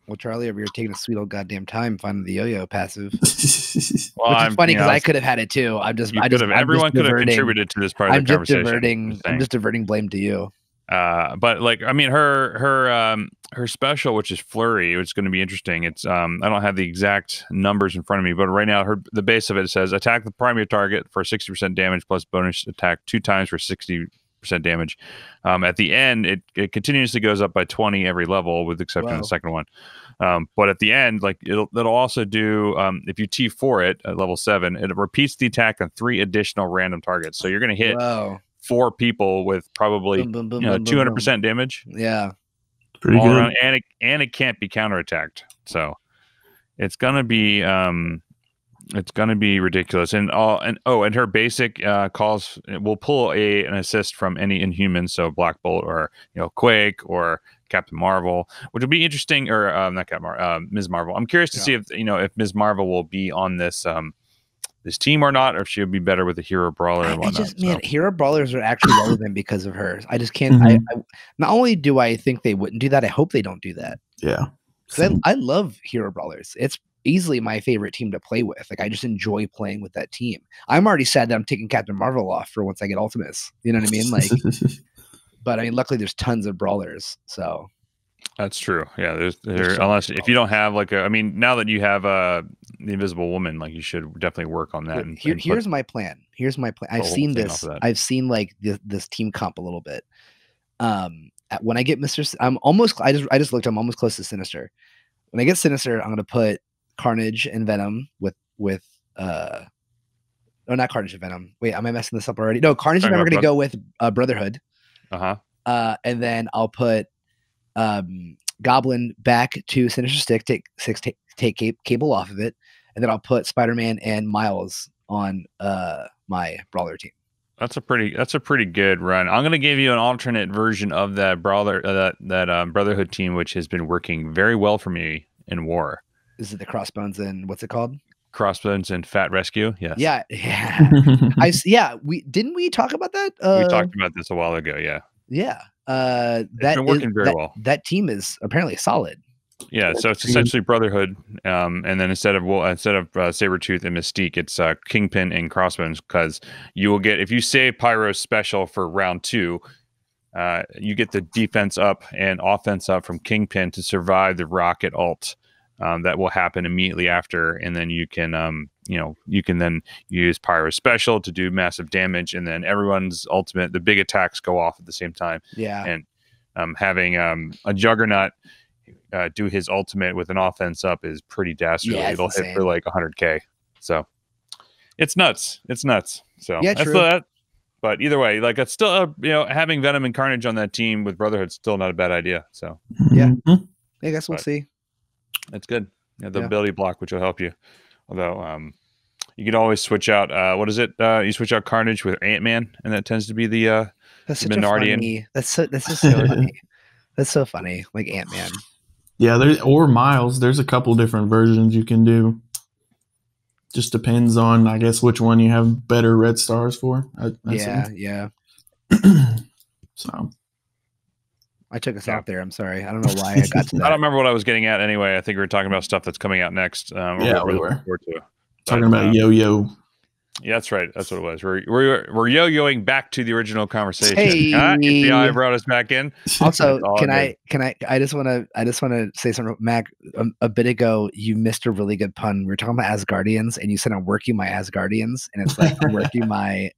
well, Charlie over here taking a sweet old goddamn time finding the Yo-Yo passive. Well, which is funny because I could have had it too. Everyone could have contributed to this part of the conversation. I'm just diverting blame to you. But like, I mean, her special, which is Flurry, which is going to be interesting. It's I don't have the exact numbers in front of me, but right now the base of it says attack the primary target for 60% damage plus bonus attack 2 times for 60% damage. At the end, it continuously goes up by 20 every level, with the exception of the second one. But at the end, like it'll also do if you T4 it at level 7, it repeats the attack on 3 additional random targets. So you're going to hit 4 people with probably 200% damage. Yeah, pretty good. Around, and it can't be counterattacked. So it's gonna be ridiculous. And her basic will pull an assist from any Inhuman, so BlackBolt or Quake or Captain Marvel, which will be interesting. Or not Captain Marvel, Ms. Marvel. I'm curious to see if Ms. Marvel will be on this team or not, or if she'll be better with a hero brawler and whatnot. Hero brawlers are actually relevant because of her. I just can't. I not only do I think they wouldn't do that, I hope they don't do that. Yeah, I love hero brawlers. It's easily my favorite team to play with. Like I just enjoy playing with that team. I'm already sad that I'm taking Captain Marvel off for once I get Ultimates. You know what I mean? Like, but I mean, luckily there's tons of brawlers. So that's true. Yeah, unless if you don't have now that you have the Invisible Woman, like you should definitely work on that. Here's my plan. I've seen this. I've seen like this team comp a little bit. When I get I just looked. I'm almost close to Sinister. When I get Sinister, I'm gonna put Carnage and Venom with no, not Carnage and Venom. Wait, am I messing this up already? No, Carnage and Venom are gonna go with Brotherhood. And then I'll put Goblin back to Sinister Stick, take Cable off of it, and then I'll put Spider-Man and Miles on my brawler team. That's a pretty good run. I'm going to give you an alternate version of that brawler that Brotherhood team, which has been working very well for me in War. Is it the Crossbones and what's it called? Crossbones and Fat Rescue. Yes. Yeah. We talk about that? We talked about this a while ago. Yeah. Yeah. It's been working very well. That team is apparently solid. Yeah, so it's essentially Brotherhood, and then instead of Sabretooth and Mystique, it's Kingpin and Crossbones, because you will get, if you save Pyro's special for round 2, you get the defense up and offense up from Kingpin to survive the rocket ult that will happen immediately after, and then you can then use Pyro's special to do massive damage, and then everyone's ultimate, the big attacks go off at the same time. Yeah, and having a Juggernaut do his ultimate with an offense up is pretty dastardly. Yeah, It'll insane. hit for like 100K. So it's nuts. It's nuts. So Yeah, that's true. that. But either way, like it's still having Venom and Carnage on that team with Brotherhood's still not a bad idea. So Yeah. Mhm. I guess we'll see. that's good. Yeah, the Yeah. ability block, which will help you. Although you can always switch out. What is it? You switch out Carnage with Ant-Man, and that tends to be the That's such minority. a funny. That's just so funny. That's so funny. Like Ant-Man. Yeah, or Miles. There's a couple different versions you can do. Just depends on, I guess, which one you have better red stars for. Yeah. So I took us out there. I'm sorry. I don't know why I got to that. I don't remember what I was getting at anyway. I think we were talking about stuff that's coming out next. Yeah, we were. looking forward to. Talking about Yo-Yo. Yeah, that's right. That's what it was. We're yo-yoing back to the original conversation. Hey. API brought us back in. Also, I just want to say something, Mac. A bit ago, you missed a really good pun. We were talking about Asgardians, and you said I'm working my Asgardians, and it's like I'm working my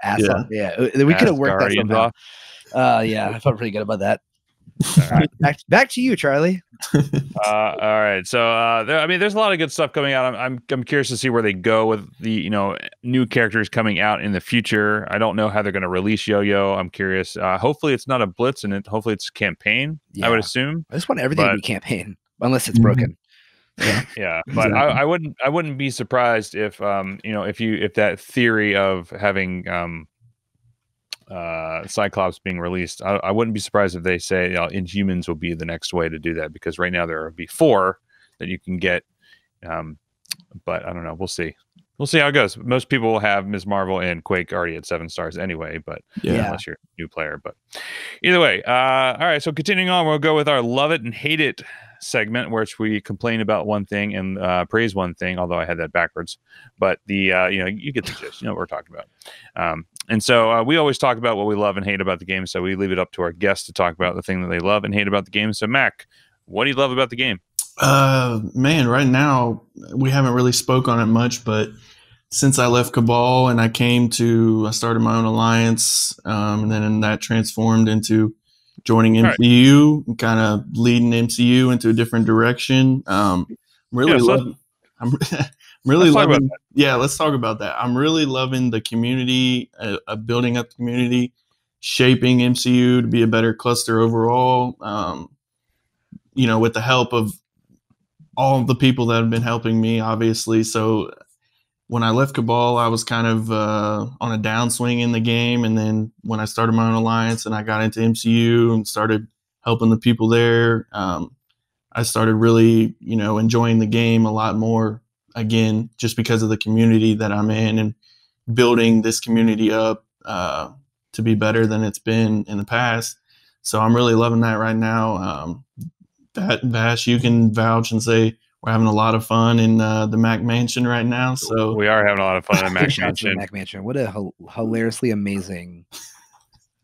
ass off. Yeah, we could have worked that somehow. Yeah, I felt pretty good about that. All right, back to you, Charlie. All right. So there's a lot of good stuff coming out. I'm curious to see where they go with the new characters coming out in the future. I don't know how they're going to release Yo-Yo. I'm curious. Hopefully it's not a blitz, and hopefully it's campaign. Yeah. I would assume. I just want everything to be campaign, unless it's broken. Yeah, but exactly. I wouldn't be surprised if if that theory of having Cyclops being released, I wouldn't be surprised if they say Inhumans will be the next way to do that, because right now there will be 4 that you can get, but I don't know. We'll see how it goes. Most people will have Ms. Marvel and Quake already at 7 stars anyway, but unless you're a new player. But either way, all right, so continuing on, we'll go with our love it and hate it segment, which we complain about one thing and praise one thing, although I had that backwards. But you get the gist. You know what we're talking about. And so we always talk about what we love and hate about the game, so we leave it up to our guests to talk about the thing that they love and hate about the game. So Mac, what do you love about the game? Man, right now we haven't really spoke on it much, but since I left Cabal and I started my own alliance, and then that transformed into joining M.C.U. and kind of leading M.C.U. into a different direction. Let's talk about that. I'm really loving the community, building up the community, shaping M.C.U. to be a better cluster overall. With the help of all of the people that have been helping me, obviously. So when I left Cabal, I was kind of on a downswing in the game. And then when I started my own alliance and I got into M.C.U. and started helping the people there, I started really, enjoying the game a lot more again, just because of the community that I'm in and building this community up to be better than it's been in the past. So I'm really loving that right now. Vash, you can vouch and say we're having a lot of fun in the Mac Mansion right now. So we are having a lot of fun in the Mac Mansion. Mac Mansion. What a hilariously amazing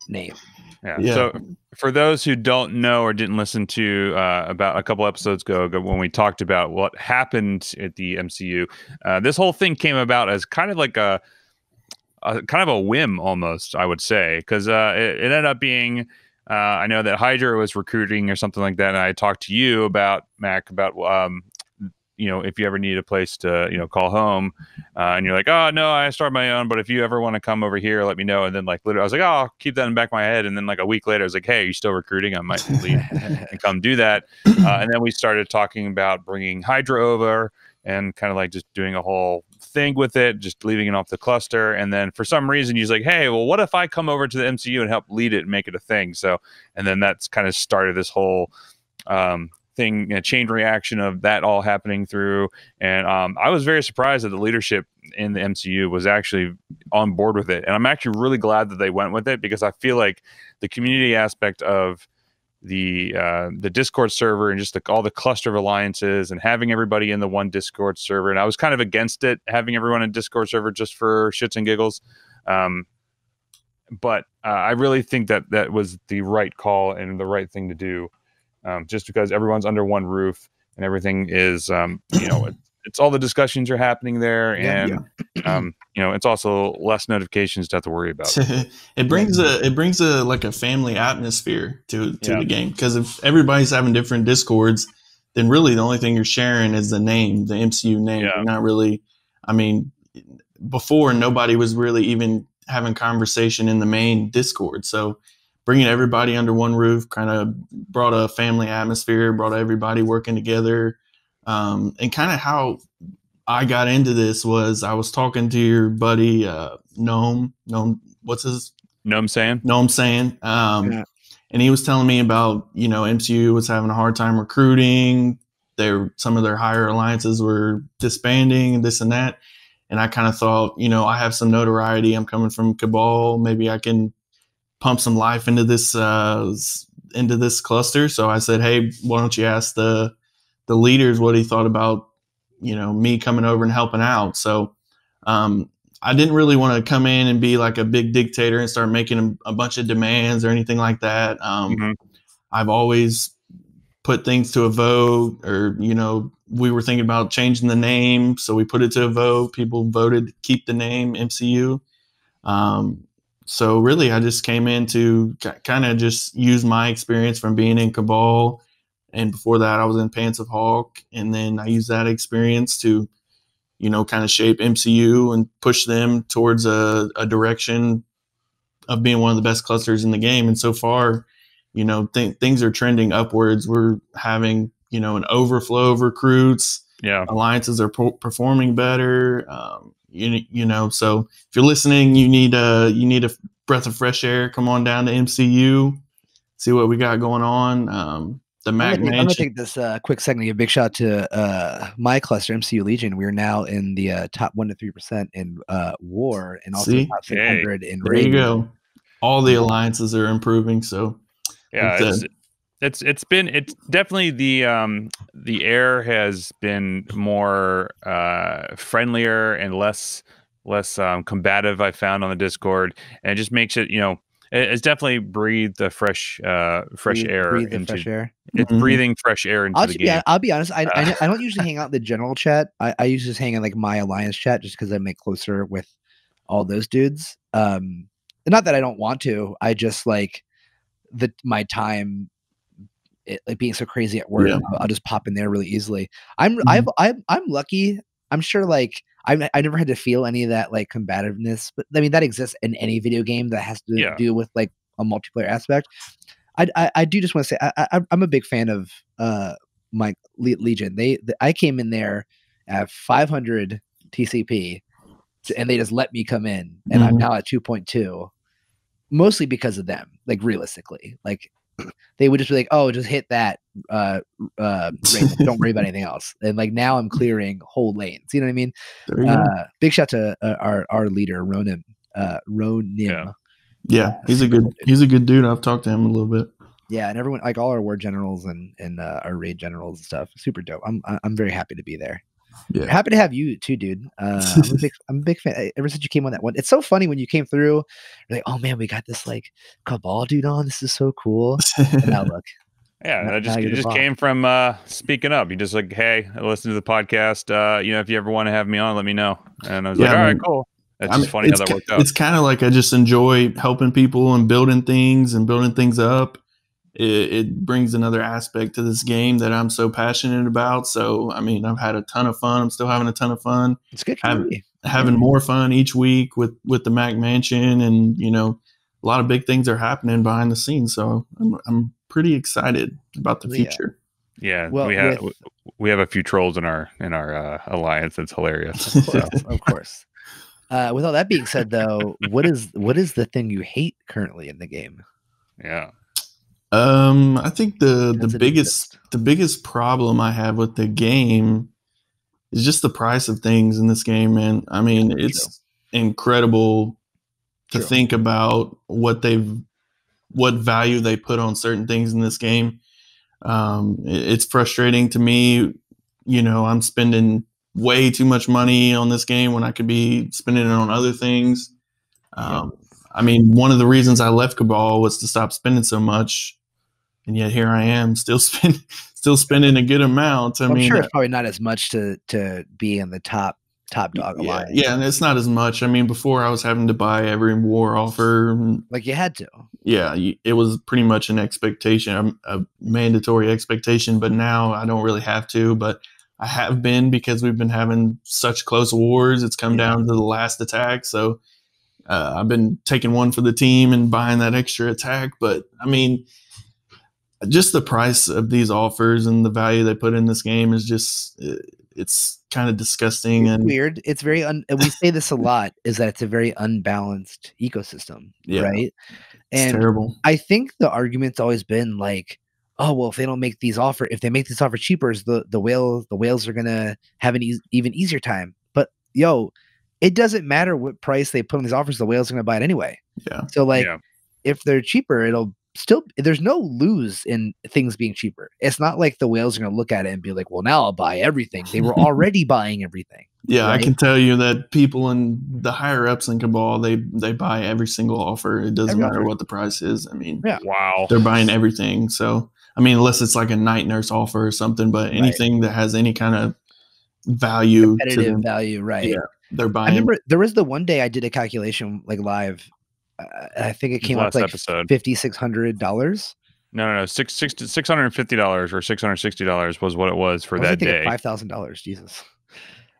name. Yeah. So for those who don't know or didn't listen to about a couple episodes ago when we talked about what happened at the MCU, this whole thing came about as kind of like a kind of a whim almost, I would say, because it ended up being I know that Hydra was recruiting or something like that, and I talked to you about Mac about if you ever need a place to call home, and you're like, oh no, I started my own, but if you ever want to come over here, let me know. And then literally I was like, oh, I'll keep that in the back of my head. And then a week later I was like, hey, are you still recruiting? I might leave and come do that. And then we started talking about bringing Hydra over and kind of just doing a whole thing with it, just leaving it off the cluster. And then for some reason he's like, hey, well, what if I come over to the MCU and help lead it and make it a thing? So, and then that's kind of started this whole thing, chain reaction of that all happening through. And I was very surprised that the leadership in the MCU was actually on board with it. And I'm actually really glad that they went with it, because I feel like the community aspect of the Discord server and just all the cluster of alliances and having everybody in the one Discord server. And I was kind of against it, having everyone in Discord server just for shits and giggles. But I really think that was the right call and the right thing to do. Just because everyone's under one roof and everything is, it's all the discussions are happening there, Yeah. and you know, it's also less notifications to have to worry about. It brings a like a family atmosphere to the game, because if everybody's having different Discords, then really the only thing you're sharing is the name, the MCU name. You're not really, I mean, before nobody was really even having conversation in the main Discord. So bringing everybody under one roof kind of brought a family atmosphere, brought everybody working together. And kind of how I got into this was I was talking to your buddy, Gnome, what's his? Know what I'm saying? And he was telling me about, you know, MCU was having a hard time recruiting. Some of their higher alliances were disbanding and this and that. And I kind of thought, you know, I have some notoriety. I'm coming from Cabal. Maybe I can pump some life into this cluster. So I said, hey, why don't you ask the leaders what he thought about, you know, me coming over and helping out. So I didn't really want to come in and be like a big dictator and start making a bunch of demands or anything like that. I've always put things to a vote, or, you know, we were thinking about changing the name, so we put it to a vote. People voted to keep the name MCU. So really, I just came in to kind of just use my experience from being in Cabal. And before that, I was in Pants of Hawk. And then I used that experience to, you know, kind of shape MCU and push them towards a direction of being one of the best clusters in the game. And so far, you know, things are trending upwards. We're having, you know, an overflow of recruits. Yeah. Alliances are performing better. You know, so if you're listening, you need a breath of fresh air. Come on down to MCU, see what we got going on. The Mac Mansion. I'm gonna take this quick second to give a big shout out to my cluster, MCU Legion. We are now in the top 1 to 3% in War, and also top 600 in There Raid. you go. All the alliances are improving. So yeah, it's definitely the air has been more friendlier and less combative, I found, on the Discord, and it just makes it, you know, it's definitely breathed the fresh air into it's breathing fresh air into the game. Yeah, I'll be honest. I don't usually hang out in the general chat. I usually just hang in like my alliance chat, just because I'm closer with all those dudes. Not that I don't want to. I just like my time, like being so crazy at work. I'll just pop in there really easily. I'm lucky. I'm sure like I never had to feel any of that like combativeness, but I mean that exists in any video game that has to do with like a multiplayer aspect. I do just want to say I'm a big fan of my Legion. I came in there at 500 TCP, and they just let me come in, and I'm now at 2.2, mostly because of them. Like realistically, like they would just be like, "Oh, just hit that, don't worry about anything else." And like now I'm clearing whole lanes. You know what I mean? Big shout to our leader Ronim. Yeah, he's a good dude. I've talked to him a little bit. Yeah, and everyone, like all our war generals and our raid generals and stuff, super dope. I'm very happy to be there. Yeah, happy to have you too, dude. I'm a big fan. Ever since you came on that one, it's so funny when you came through. You're like, oh man, we got this like Cabal dude on. This is so cool. And now look. Yeah, it just came from speaking up. You just like, hey, I listen to the podcast. You know, if you ever want to have me on, let me know. And I was like, all right, cool. It's just funny how that worked out. It's kind of like I just enjoy helping people and building things up. It brings another aspect to this game that I'm so passionate about. So, I mean, I've had a ton of fun. I'm still having a ton of fun. It's good. Having more fun each week with the Mac Mansion, and, you know, a lot of big things are happening behind the scenes. So I'm pretty excited about the future. Yeah, well, we have a few trolls in our alliance. That's hilarious. Of course. With all that being said, though, what is the thing you hate currently in the game? Yeah. I think the biggest problem I have with the game is just the price of things in this game, man. I mean, it's incredible to think about what value they put on certain things in this game. It's frustrating to me. You know, I'm spending way too much money on this game when I could be spending it on other things. I mean, one of the reasons I left Cabal was to stop spending so much. and yet here I am still spending a good amount. I'm sure it's probably not as much to be in the top dog alliance. Yeah, and it's not as much. I mean, before I was having to buy every war offer. Like you had to. Yeah, it was pretty much an expectation, a mandatory expectation, but now I don't really have to, but I have been because we've been having such close wars. It's come down to the last attack, so I've been taking one for the team and buying that extra attack. But I mean, just the price of these offers and the value they put in this game is just it's kind of disgusting and weird. It's very and we say this a lot, is that it's a very unbalanced ecosystem, right? And it's terrible. I think the argument's always been like, oh well, if they make these offers cheaper, the whales are gonna have an even easier time. But it doesn't matter what price they put on these offers, the whales are gonna buy it anyway. Yeah. So if they're cheaper, it'll still, there's no lose in things being cheaper. It's not like the whales are gonna look at it and be like, well, now I'll buy everything. They were already buying everything. Yeah, right? I can tell you that people in the higher ups in Cabal, they buy every single offer. It doesn't matter what the price is. I mean, wow, they're buying everything. So I mean, unless it's like a night nurse offer or something, but anything that has any kind of value, competitive value, right? Yeah, they're buying. I remember there was the one day I did a calculation like live. I think it came up like $5,600. No, $650 or $660 was what it was for that day. $5,000. Jesus.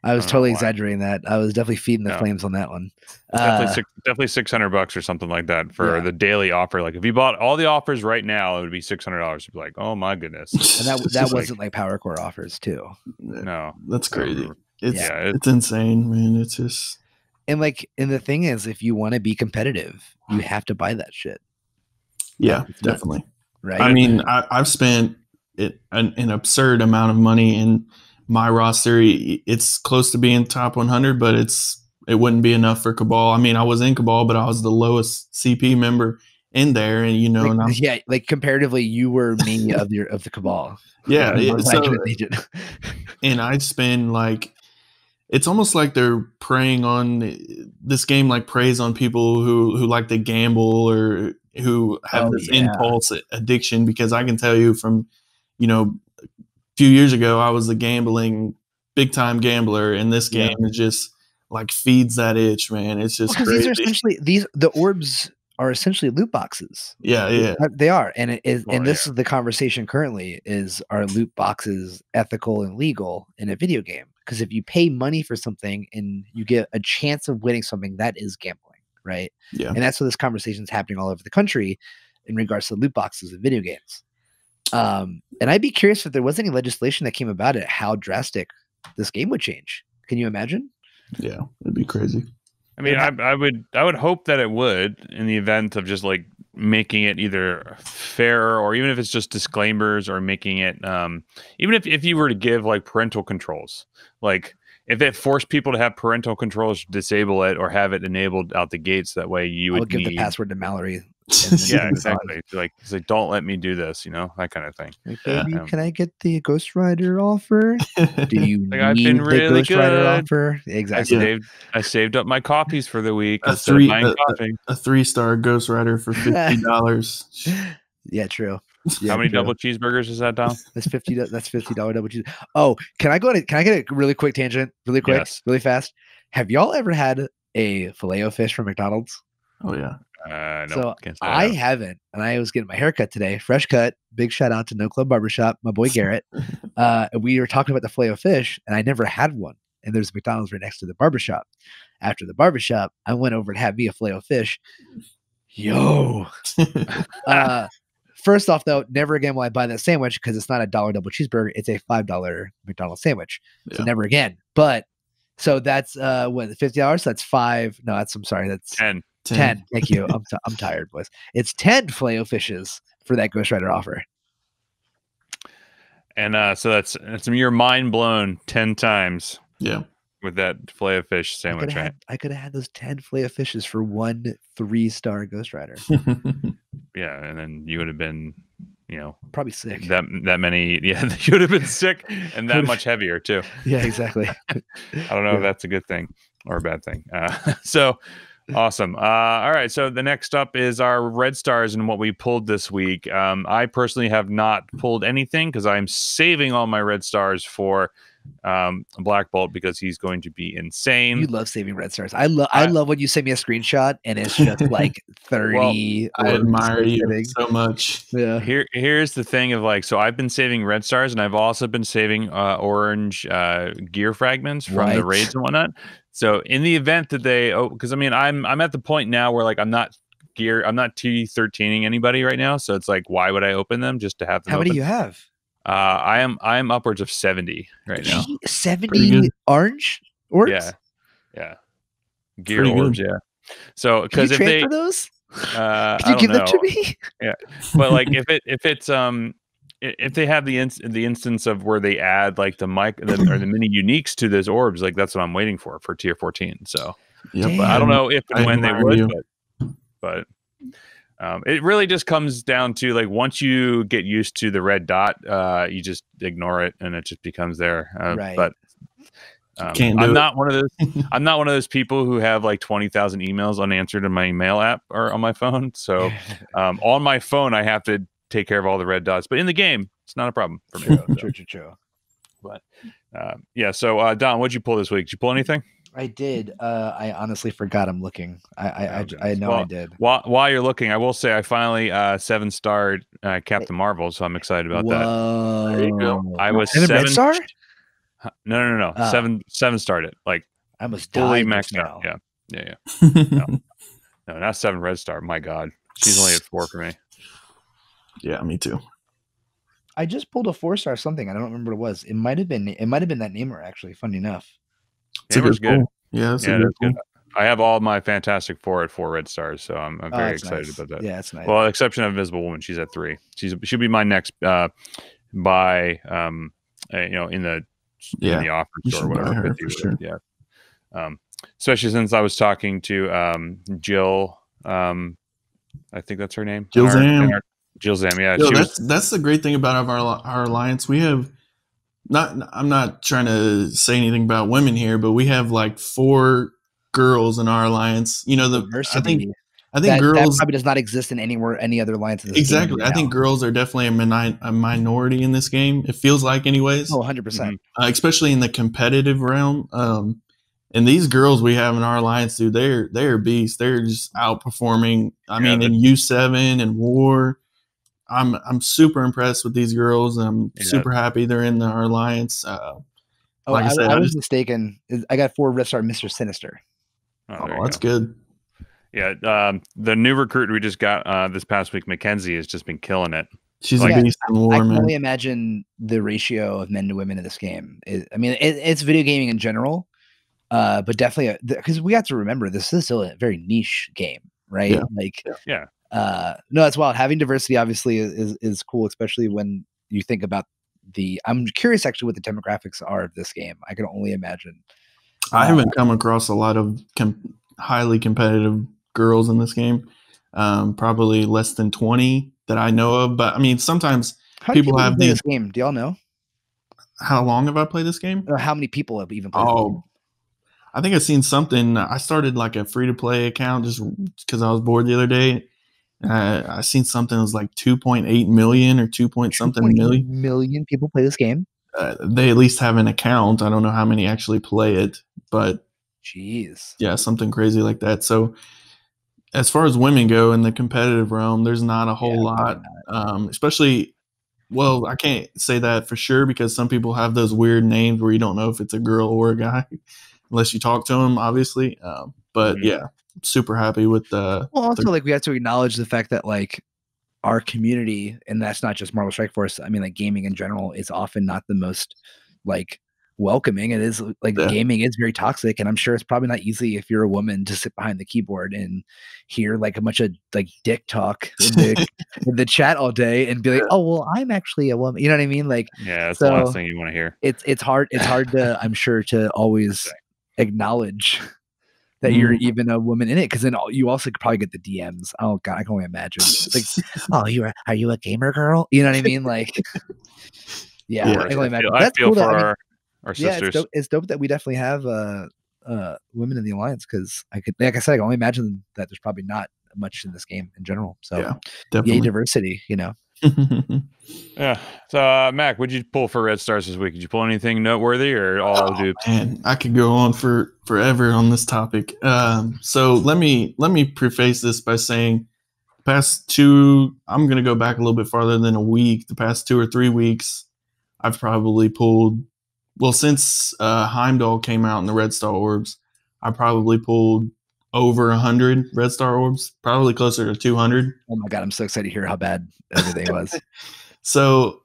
I was totally exaggerating that. I was definitely feeding the flames on that one. Definitely $600 or something like that for the daily offer. Like if you bought all the offers right now, it would be $600. You'd be like, oh my goodness. And that wasn't like Power Core offers too. No, that's crazy. It's insane, man. It's just and the thing is, if you want to be competitive, you have to buy that shit. Yeah, definitely. Right. I mean, I've spent an absurd amount of money in my roster. It's close to being top 100, but it wouldn't be enough for Cabal. I mean, I was in Cabal, but I was the lowest CP member in there, and like comparatively, you were me of the Cabal. Yeah, and I'd spend like, it's almost like they're preying on this game, like preys on people who like to gamble or who have this impulse addiction. Because I can tell you from, a few years ago, I was a gambling, big time gambler, and this game is just like feeds that itch, man. It's just crazy. These are essentially the orbs are essentially loot boxes. Yeah, they are, and it is. And this is the conversation currently: is are loot boxes ethical and legal in a video game? Because if you pay money for something and you get a chance of winning something, that is gambling, right? Yeah, and that's what this conversation is happening all over the country in regards to loot boxes in video games. And I'd be curious if there was any legislation that came about it, how drastic this game would change. Can you imagine? Yeah, it'd be crazy. I mean, I would hope that it would, in the event of just like making it either fair, or even if it's just disclaimers, or making it even if you were to give like parental controls, like if it forced people to have parental controls, disable it or have it enabled out the gates, that way you would give the password to Mallory. Yeah, exactly. Like, don't let me do this, that kind of thing. Like, baby, can I get the Ghost Rider offer? Do you like, I've been really Ghost Rider offer? Exactly. I saved up my copies for the week. A 3-star Ghost Rider for $50. Yeah, true. How many double cheeseburgers is that, Dom? That's $50. That's $50 double cheese. Oh, can I get a really quick tangent? Really quick, really fast. Have y'all ever had a Filet-O-Fish from McDonald's? Oh yeah. No, so I haven't, and I was getting my haircut today, fresh cut. Big shout out to No Club Barbershop, my boy Garrett. We were talking about the Filet-O-Fish, and I never had one. And there's a McDonald's right next to the barbershop. After the barbershop, I went over to have me a Filet-O-Fish. Yo. First off, though, never again will I buy that sandwich, because it's not a $1 double cheeseburger; it's a $5 McDonald's sandwich. So never again. But so that's what, $50. That's $5. No, I'm sorry. That's 10. 10. Thank you. I'm tired, boys. It's 10 Filet-O-Fishes for that Ghost Rider offer. And so that's your mind blown 10 times. Yeah. With that Filet-O-Fish sandwich, right? I could have had those 10 Filet-O-Fishes for one 3-star Ghost Rider. Yeah, and then you would have been, probably sick. That many, you would have been sick and that much heavier too. Yeah, exactly. I don't know if that's a good thing or a bad thing. So Awesome. All right. So the next up is our red stars and what we pulled this week. I personally have not pulled anything because I'm saving all my red stars for BlackBolt because he's going to be insane. You love saving red stars. I love when you send me a screenshot and it's just like 30. I admire you sitting. so much. Yeah. Here's the thing of like, so I've been saving red stars and I've also been saving orange gear fragments from the raids and whatnot. So in the event that they, because I mean, I'm at the point now where like I'm not T13ing anybody right now. So it's like, why would I open them just to have them? How many open? you have? I am upwards of 70 right now. 70 orange orbs? Yeah. Gear orbs, yeah. So because if they those, can you give them to me? Yeah, but like if they have the instance of where they add like the mini uniques to those orbs, like that's what I'm waiting for tier 14. So but I don't know if and when they would, but it really just comes down to like once you get used to the red dot, you just ignore it and it just becomes there. Right. But I'm not one of those people who have like 20,000 emails unanswered in my email app or on my phone. So on my phone, I have to take care of all the red dots. But in the game, it's not a problem for me. True. But yeah. So Don, what'd you pull this week? Did you pull anything? I did. I honestly forgot. I'm looking. I know I did. While you're looking, I will say I finally 7-starred Captain Marvel, so I'm excited about that. There you go. I was 7-star. No. 7-starred it. Like I must fully die maxed now. out. Yeah. No, not 7 red star. My God, she's only at 4 for me. Yeah, me too. I just pulled a 4-star something. I don't remember what it was. It might have been that namer actually. Funny enough. Namer's good. Cool. Yeah, that's good. I have all my Fantastic Four at 4 red stars, so I'm very excited about that. Yeah, it's nice. Well, exception of Invisible Woman, she's at 3. She'll be my next by in the offer store or whatever. Sure. Yeah. Especially since I was talking to Jill. I think that's her name. Jill Zam. Jill Zam. Yeah. That's the great thing about our alliance. We have I'm not trying to say anything about women here, but we have like 4 girls in our alliance. You know, diversity. I think girls that probably does not exist in any other alliance. Exactly. I think girls are definitely a minority in this game. It feels like, anyways. Oh, 100%. Especially in the competitive realm. And these girls we have in our alliance, dude, they're beasts. They're just outperforming. I mean, in U7 and War, I'm super impressed with these girls. I'm super happy they're in our alliance. Like I said, I was mistaken. I got 4 red star Mr. Sinister. Oh, that's good. Yeah, the new recruit we just got this past week, Mackenzie, has just been killing it. She's a beast in War, man. I can only imagine the ratio of men to women in this game. It's video gaming in general, but definitely because we have to remember this is still a very niche game, right? Yeah. No, that's wild. Having diversity obviously is cool, especially when you think about I'm curious actually what the demographics are of this game. I can only imagine. I haven't come across a lot of highly competitive girls in this game. Probably less than 20 that I know of. But I mean, sometimes people have this game. Do y'all know? How long have I played this game? Or how many people have even played this game? I think I've seen something. I started like a free-to-play account just because I was bored the other day. I seen something that was like 2.8 million or 2.something million people play this game. They at least have an account. I don't know how many actually play it, but jeez, yeah, something crazy like that. So as far as women go in the competitive realm, there's not a whole lot, especially. Well, I can't say that for sure because some people have those weird names where you don't know if it's a girl or a guy unless you talk to them, obviously. But yeah, super happy with the. Well, also like we have to acknowledge the fact that like our community, and that's not just Marvel Strike Force. I mean, like gaming in general is often not the most like welcoming. It is like gaming is very toxic, and I'm sure it's probably not easy if you're a woman to sit behind the keyboard and hear like a bunch of like dick talk in the chat all day and be like, oh well, I'm actually a woman. You know what I mean? Like, yeah, that's the last thing you want to hear. It's hard to I'm sure to always acknowledge that you're even a woman in it, because then you also could probably get the DMs. Oh god, I can only imagine. It's like, oh, are you a gamer girl? You know what I mean? Like, I can only imagine. I feel for our sisters. It's dope that we definitely have women in the alliance because I could, like I said, I can only imagine that there's probably not much in this game in general. So Yeah, yay definitely. diversity, Yeah. So, Mac, what'd you pull for red stars this week? Did you pull anything noteworthy or all dupes? Man, I could go on for forever on this topic. So let me preface this by saying, I'm going to go back a little bit farther than a week. The past 2 or 3 weeks, I've probably pulled. Well, since Heimdall came out in the Red Star Orbs, I probably pulled over 100 Red Star Orbs, probably closer to 200. Oh my god, I'm so excited to hear how bad everything was. So,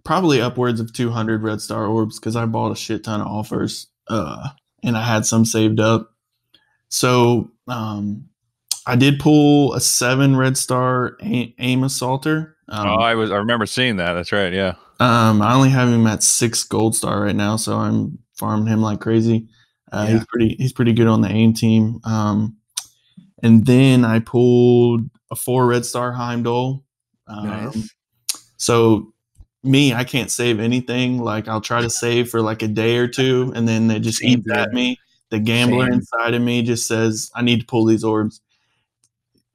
probably upwards of 200 Red Star Orbs because I bought a shit ton of offers, and I had some saved up. So, I did pull a 7 Red Star aim assaulter. I remember seeing that. That's right. Yeah. I only have him at 6 gold star right now, so I'm farming him like crazy. Yeah. He's pretty good on the aim team. And then I pulled a 4 Red Star Heimdall. Nice. So I can't save anything. Like I'll try to save for like a day or two, and then they just eat at me. The gambler inside of me just says, "I need to pull these orbs.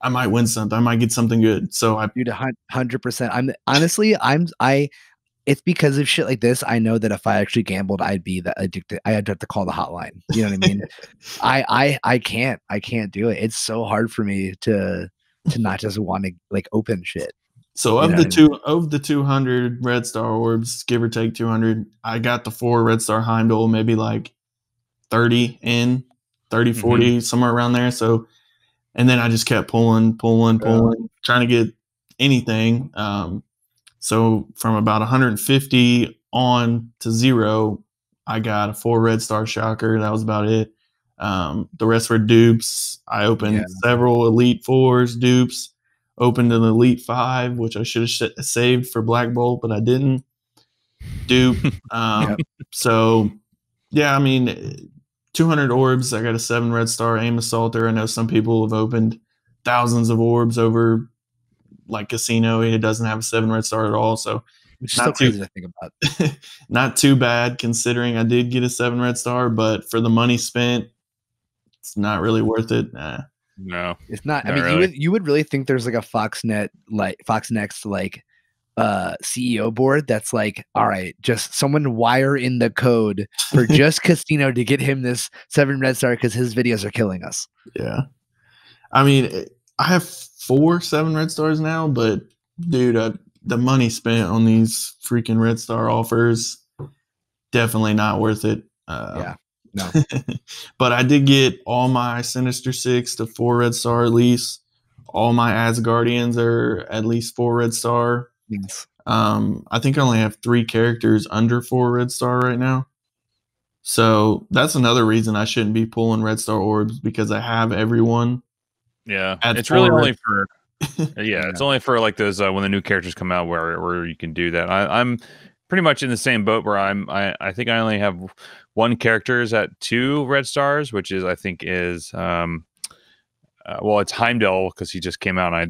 I might win something. I might get something good." So Dude, 100%. It's because of shit like this. I know that if I actually gambled, I'd be that addicted. I'd have to call the hotline. You know what I mean? I can't do it. It's so hard for me to not just want to like open shit. So of the 200 Red Star Orbs, give or take 200, I got the 4 Red Star Heimdall, maybe like 30, 40, somewhere around there. So, and then I just kept pulling, trying to get anything. So from about 150 on to 0, I got a 4 Red Star Shocker. That was about it. The rest were dupes. I opened several Elite 4s, dupes. Opened an Elite 5, which I should have saved for BlackBolt, but I didn't. Dupe. So, yeah, I mean, 200 orbs. I got a 7 Red Star aim assaulter. I know some people have opened thousands of orbs over like Casino. It doesn't have a 7 Red Star at all. So, which is still crazy to think about. Not too bad considering I did get a 7 Red Star, but for the money spent, it's not really worth it. Nah. No, it's not. I mean, really. you would really think there's like a Foxnext like CEO board that's like, all right, just someone wire in the code for just Casino to get him this 7 Red Star because his videos are killing us. Yeah, I mean, I have 4 7 Red Stars now, but dude, the money spent on these freaking Red Star offers, definitely not worth it. Yeah. No, but I did get all my Sinister 6 to 4 Red Star at least. All my Asgardians are at least 4 Red Star. Yes. I think I only have 3 characters under 4 Red Star right now. So that's another reason I shouldn't be pulling Red Star orbs because I have everyone. Yeah, it's really only for it's only for like those when the new characters come out where you can do that. I'm pretty much in the same boat where I think I only have 1 characters at 2 Red Stars, which is I think is it's Heimdall because he just came out and I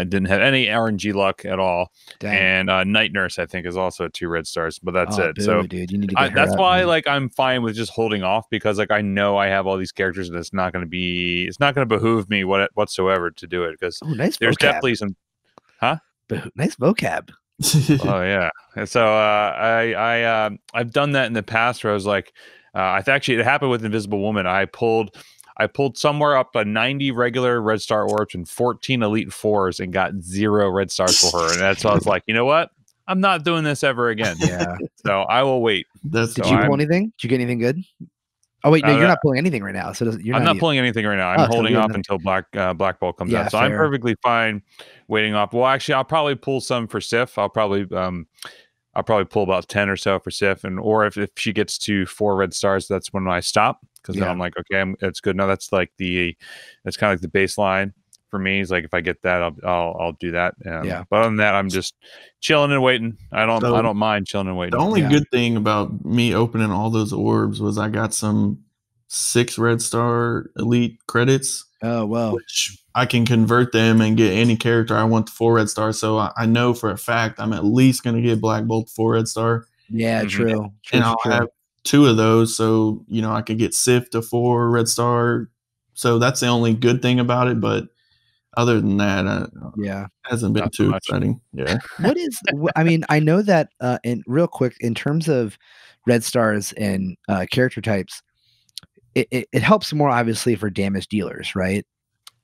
didn't have any RNG luck at all. Dang. And Night Nurse I think is also at 2 Red Stars, but that's it. Boo, so dude, you need to get that's her why man. like I'm fine with just holding off because like I know I have all these characters and it's not going to behoove me whatsoever to do it because there's definitely some nice vocab. Oh yeah. So I've done that in the past where I was like it happened with Invisible Woman. I pulled somewhere up to 90 regular Red Star orbs and 14 Elite 4s and got 0 Red Stars for her. And that's why I was like, you know what? I'm not doing this ever again. Yeah. So I will wait. Did you pull anything? Did you get anything good? Oh wait, no, you're not pulling anything right now. So I'm not pulling anything right now. I'm holding off until BlackBolt comes out. So fair. I'm perfectly fine waiting off. Well, actually, I'll probably pull some for Sif. I'll probably pull about 10 or so for Sif, or if she gets to 4 Red Stars, that's when I stop because then I'm like, okay, it's good. No, that's kind of like the baseline for me. Is like if I get that, I'll do that. But other than that, I'm just chilling and waiting. I don't mind chilling and waiting. The only good thing about me opening all those orbs was I got some 6 Red Star Elite credits. Oh wow! Which I can convert them and get any character I want to 4 Red Star. So I know for a fact I'm at least going to get BlackBolt 4 Red Star. Yeah, true. And I'll have 2 of those, so I could get Sif to 4 red star. So that's the only good thing about it. But other than that, Yeah. hasn't been Not so too much. exciting. Yeah. I mean, I know that in real quick, in terms of red stars and character types, it helps more obviously for damage dealers, right?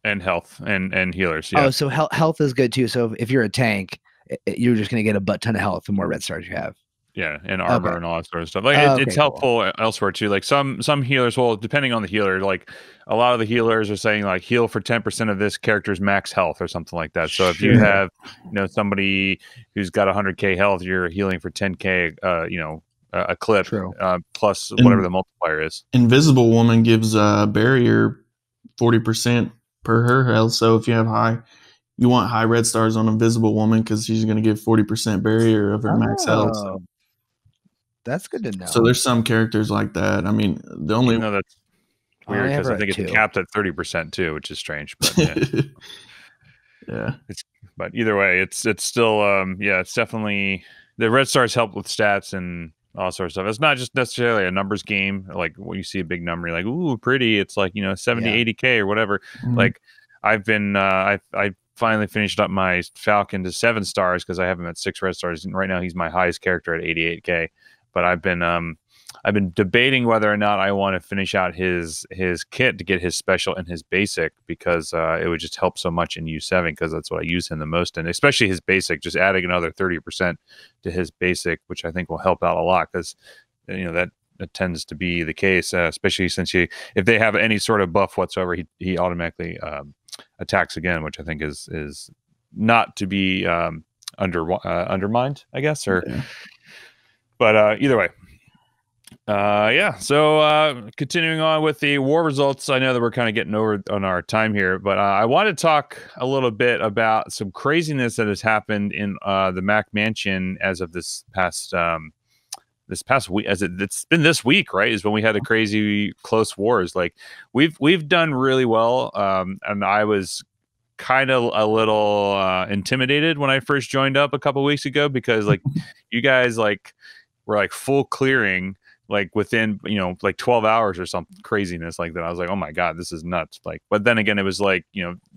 And health and healers. Yeah. Oh, so health is good too. So if you're a tank, you're just going to get a butt ton of health the more red stars you have. Yeah, and armor Okay. and all that sort of stuff. Like Okay, it's cool. helpful elsewhere too. Like some healers, well, depending on the healer, like a lot of the healers are saying like heal for 10% of this character's max health or something like that. So if you Sure. have, somebody who's got 100k health, you're healing for 10k, a clip, True. plus whatever the multiplier is. Invisible Woman gives barrier 40% per her health. So if you want high red stars on Invisible Woman, because she's going to give 40% barrier of her max health. So. That's good to know. So there's some characters like that. I mean, the only Even though that's weird because I think it's capped at 30% too, which is strange. But yeah. Yeah. But either way, it's still it's definitely the red stars help with stats and all sorts of stuff. It's not just necessarily a numbers game. Like when you see a big number, you're like, ooh, pretty. It's like 70, 80k or whatever. Mhm. Like I've been I finally finished up my Falcon to 7 stars because I have him at 6 red stars, and right now he's my highest character at 88k. But I've been debating whether or not I want to finish out his kit to get his special and his basic, because it would just help so much in U7, because that's what I use him the most in, especially his basic. Just adding another 30% to his basic, which I think will help out a lot, because that tends to be the case, especially since if they have any sort of buff whatsoever, he automatically attacks again, which I think is not to be undermined, I guess, or. Yeah. But either way, so continuing on with the war results, I know that we're kind of getting over on our time here, but I want to talk a little bit about some craziness that has happened in the Mac Mansion as of this past week. It's been this week, right? Is when we had the crazy close wars. Like we've done really well, and I was kind of a little intimidated when I first joined up a couple weeks ago, because like you guys were like full clearing like within 12 hours or something craziness like that. I was like, oh my god, this is nuts. Like, but then again, it was like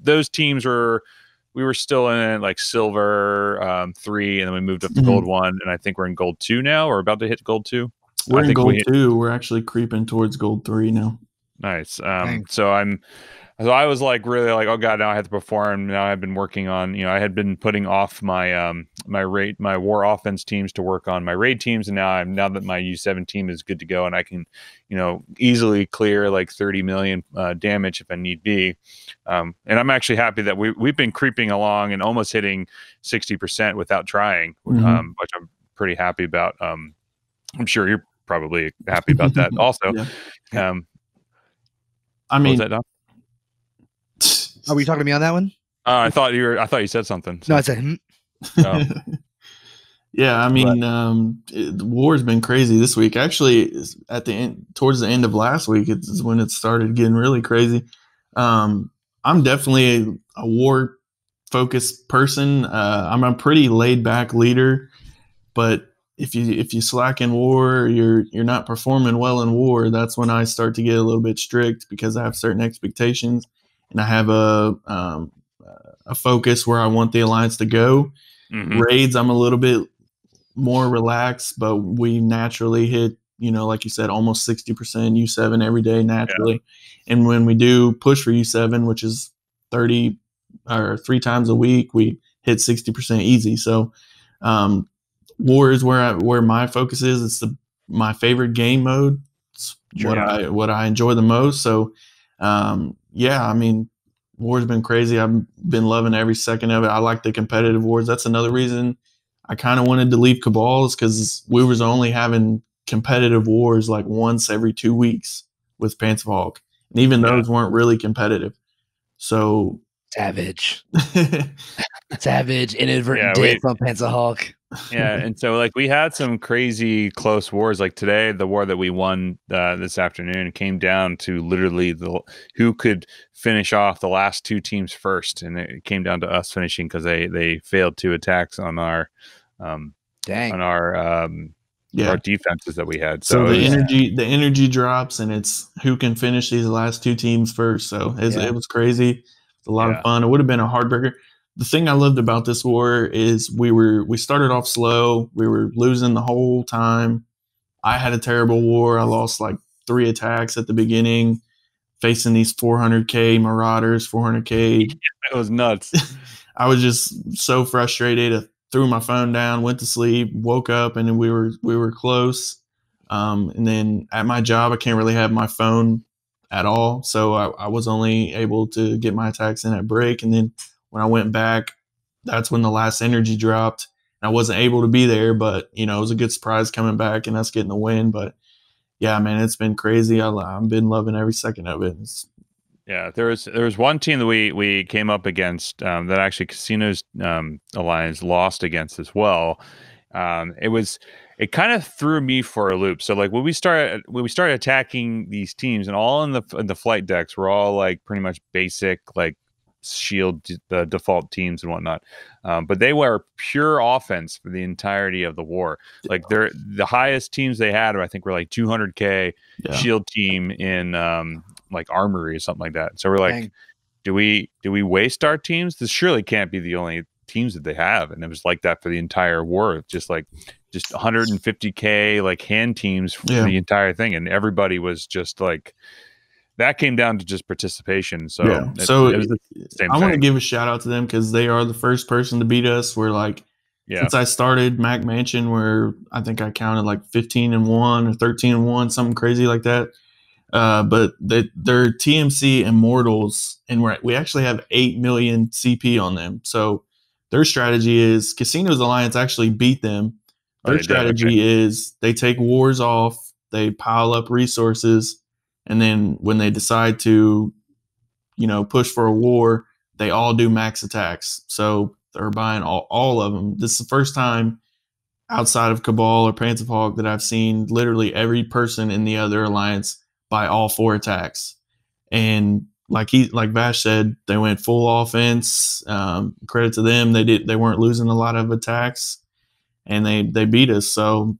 those teams we were still in like silver 3, and then we moved up to gold 1, and I think we're in gold 2 now, or about to hit gold 2. We're in gold 2. We're actually creeping towards gold 3 now. Nice. So I was like really like, oh god, now I have to perform. Now I've been working on, I had been putting off my my war offense teams to work on my raid teams, and now that my U7 team is good to go, and I can, easily clear like 30 million damage if I need be. And I'm actually happy that we've been creeping along and almost hitting 60% without trying, which I'm pretty happy about. I'm sure you're probably happy about that also. Yeah. I mean, what was that, Dom? Are we talking to me on that one? I thought you said something. So. No, I said. Oh. Yeah, I mean, the war's been crazy this week. Actually, at the end, towards the end of last week, it's when it started getting really crazy. I'm definitely a war-focused person. I'm a pretty laid-back leader, but if you slack in war, you're not performing well in war. That's when I start to get a little bit strict, because I have certain expectations. And I have a focus where I want the alliance to go. Mm-hmm. Raids, I'm a little bit more relaxed, but we naturally hit, like you said, almost 60% U7 every day naturally. Yeah. And when we do push for U7, which is 30 or 3 times a week, we hit 60% easy. So war is where my focus is. It's my favorite game mode. It's what I enjoy the most. So I mean, war's been crazy. I've been loving every second of it. I like the competitive wars. That's another reason I kind of wanted to leave Cabals, because we was only having competitive wars like once every 2 weeks with Panzerhawk, and even those weren't really competitive. So savage, inadvertent dip on Panzerhawk. Yeah, and so like we had some crazy close wars. Like today, the war that we won this afternoon came down to literally who could finish off the last 2 teams first, and it came down to us finishing because they failed 2 attacks on our Yeah. our defenses that we had. So So the energy drops, and it's who can finish these last two teams first. So it was crazy. It's a lot of fun. It would have been a heartbreaker. The thing I loved about this war is we started off slow. We were losing the whole time. I had a terrible war. I lost like 3 attacks at the beginning, facing these 400k marauders, 400k. it was nuts. I was just so frustrated. I threw my phone down, went to sleep, woke up, and then we were close. And then at my job, I can't really have my phone at all, so I was only able to get my attacks in at break. And then when I went back, that's when the last energy dropped. I wasn't able to be there, but it was a good surprise coming back and us getting the win. But yeah, man, it's been crazy. I've been loving every second of it. Yeah, there was one team that we came up against that actually Casino's Alliance lost against as well. It kind of threw me for a loop. So like when we started attacking these teams, and all in the flight decks were all like pretty much basic like shield the default teams and whatnot, but they were pure offense for the entirety of the war. Like the highest teams they had, I think, were like 200k shield team in like armory or something like that. So we're like, dang, do we waste our teams? This surely can't be the only teams that they have. And it was like that for the entire war, just 150k like hand teams for the entire thing, and everybody was just like, that came down to just participation. So it was the same I thing. want to give a shout out to them because they are the first person to beat us. We're like, since I started Mac Mansion, where I think I counted like 15-1 or 13-1, something crazy like that. But they're TMC Immortals, and we actually have 8 million CP on them. So their strategy is Casino's Alliance actually beat them. Their strategy is they take wars off, they pile up resources, and then when they decide to, push for a war, they all do max attacks. So they're buying all of them. This is the first time outside of Cabal or Pants of Hawk that I've seen literally every person in the other alliance buy all 4 attacks. And like Vash said, they went full offense. Credit to them. They weren't losing a lot of attacks, and they beat us. So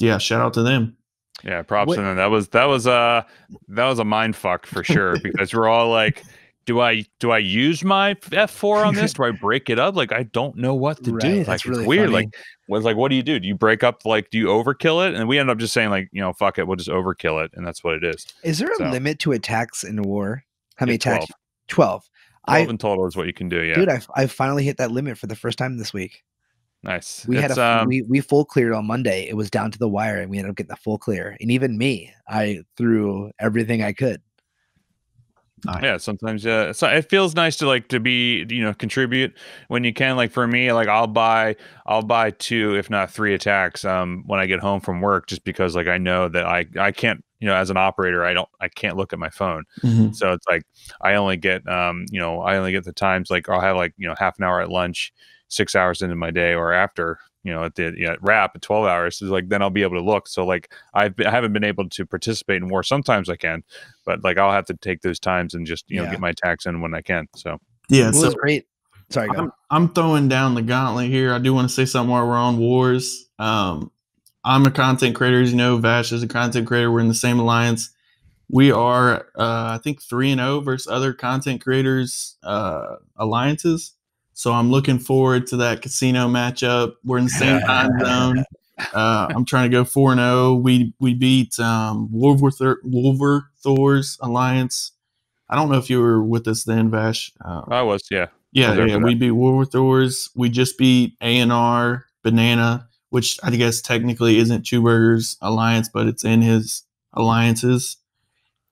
yeah, shout out to them. Yeah, props to them. That was a mind fuck for sure, because we're all like, do I use my F4 on this? Do I break it up? Like, I don't know what to do. Like, really it's weird. funny. Like, what do you do? Do you break up? Like, do you overkill it? And we end up just saying like, fuck it, we'll just overkill it, and that's what it is. Is there a limit to attacks in war? How many attacks? 12. 12 in total is what you can do. Yeah, dude, I finally hit that limit for the first time this week. Nice. We had we full cleared on Monday. It was down to the wire, and we ended up getting the full clear. And even me, I threw everything I could. Yeah, sometimes so it feels nice to be contribute when you can. Like for me, like I'll buy 2 if not 3 attacks when I get home from work, just because like I know that I can't, as an operator, I can't look at my phone. Mm-hmm. So it's like I only get the times, like I'll have like half an hour at lunch, 6 hours into my day, or after at the wrap at 12 hours, is like then I'll be able to look. So like I haven't been able to participate in war. Sometimes I can, but like I'll have to take those times and just get my attacks in when I can. So yeah, so great. Sorry, I'm throwing down the gauntlet here. I do want to say something while we're on wars. I'm a content creator, as you know. Vash is a content creator. We're in the same alliance. We are I think 3-0 versus other content creators alliances. So I'm looking forward to that casino matchup. We're in the same time zone. I'm trying to go 4-0. We beat Wolverthor's alliance. I don't know if you were with us then, Vash. I was, yeah. Yeah. We beat Wolverthor's. We just beat A&R Banana, which I guess technically isn't Chewburger's alliance, but it's in his alliances.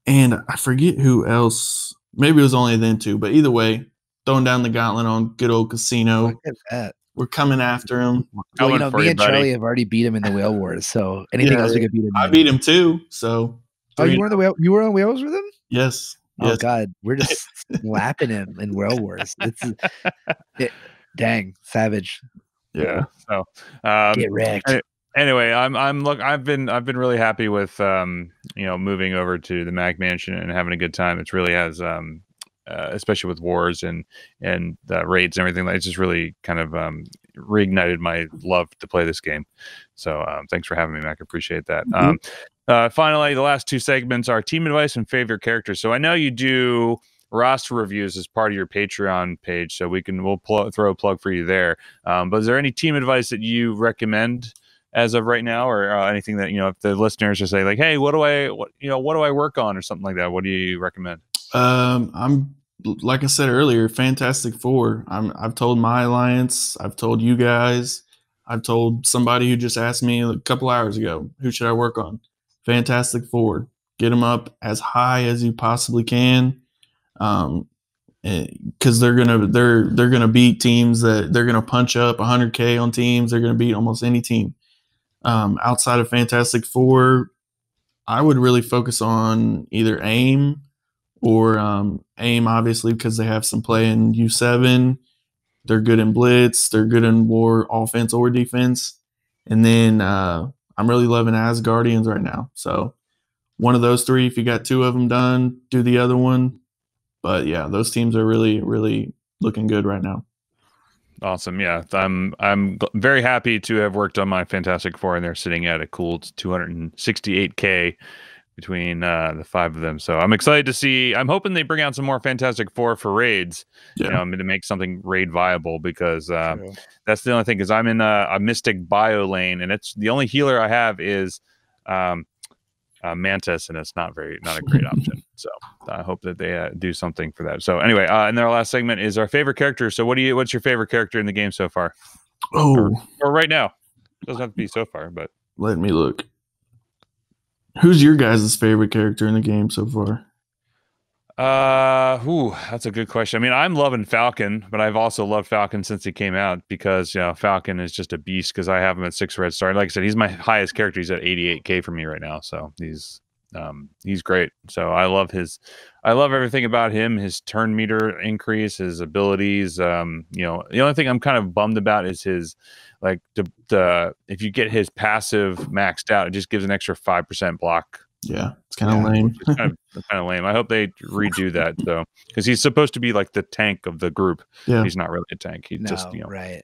And I forget who else. Maybe it was only then too, but either way, throwing down the gauntlet on good old Casino. Look at that. We're coming after him. Well, me and Charlie have already beat him in the whale wars. So anything else we could beat him. I beat him too. So you were on the whale? You were on whales with him? Yes. Oh God, we're just slapping him in whale wars. Dang, savage. Yeah. So get wrecked. Anyway, I've been really happy with moving over to the Mac Mansion and having a good time. It really has especially with wars and raids and everything. It's just really kind of reignited my love to play this game. So thanks for having me, Mac. I appreciate that. Finally, the last two segments are team advice and favorite characters. So I know you do roster reviews as part of your Patreon page, so we'll throw a plug for you there. But is there any team advice that you recommend as of right now, or anything that, if the listeners are saying like, hey, what do I work on or something like that? What do you recommend? I'm like I said earlier, Fantastic Four. I've told my alliance, I've told you guys, I've told somebody who just asked me a couple hours ago, who should I work on? Fantastic Four. Get them up as high as you possibly can. Because they're gonna beat teams that they're gonna punch up 100K on teams. They're gonna beat almost any team. Outside of Fantastic Four, I would really focus on either AIM or AIM, obviously, because they have some play in U7. They're good in blitz. They're good in war, offense or defense. And then I'm really loving Asgardians right now. So one of those three, if you got two of them done, do the other one. But yeah, those teams are really, really looking good right now. Awesome. Yeah, I'm very happy to have worked on my Fantastic Four, and they're sitting at a cool 268K between the five of them. So I'm excited to see. I'm hoping they bring out some more Fantastic Four for raids. Yeah. To make something raid viable, because that's the only thing. Because I'm in a Mystic Bio lane, and it's the only healer I have is Mantis, and it's not a great option. So I hope that they do something for that. So anyway, and our last segment is our favorite character. So what's your favorite character in the game so far? Or right now? It doesn't have to be so far, but let me look. Who's your guys' favorite character in the game so far? That's a good question. I mean, I'm loving Falcon, but I've also loved Falcon since he came out, because Falcon is just a beast, because I have him at 6 red star. Like I said, he's my highest character. He's at 88K for me right now. So he's great. So I love everything about him, his turn meter increase, his abilities. The only thing I'm kind of bummed about is his, like, if you get his passive maxed out, it just gives an extra 5% block. Yeah, it's kind of lame. It's kind of lame. I hope they redo that, though, because he's supposed to be like the tank of the group. Yeah. He's not really a tank. He's just right.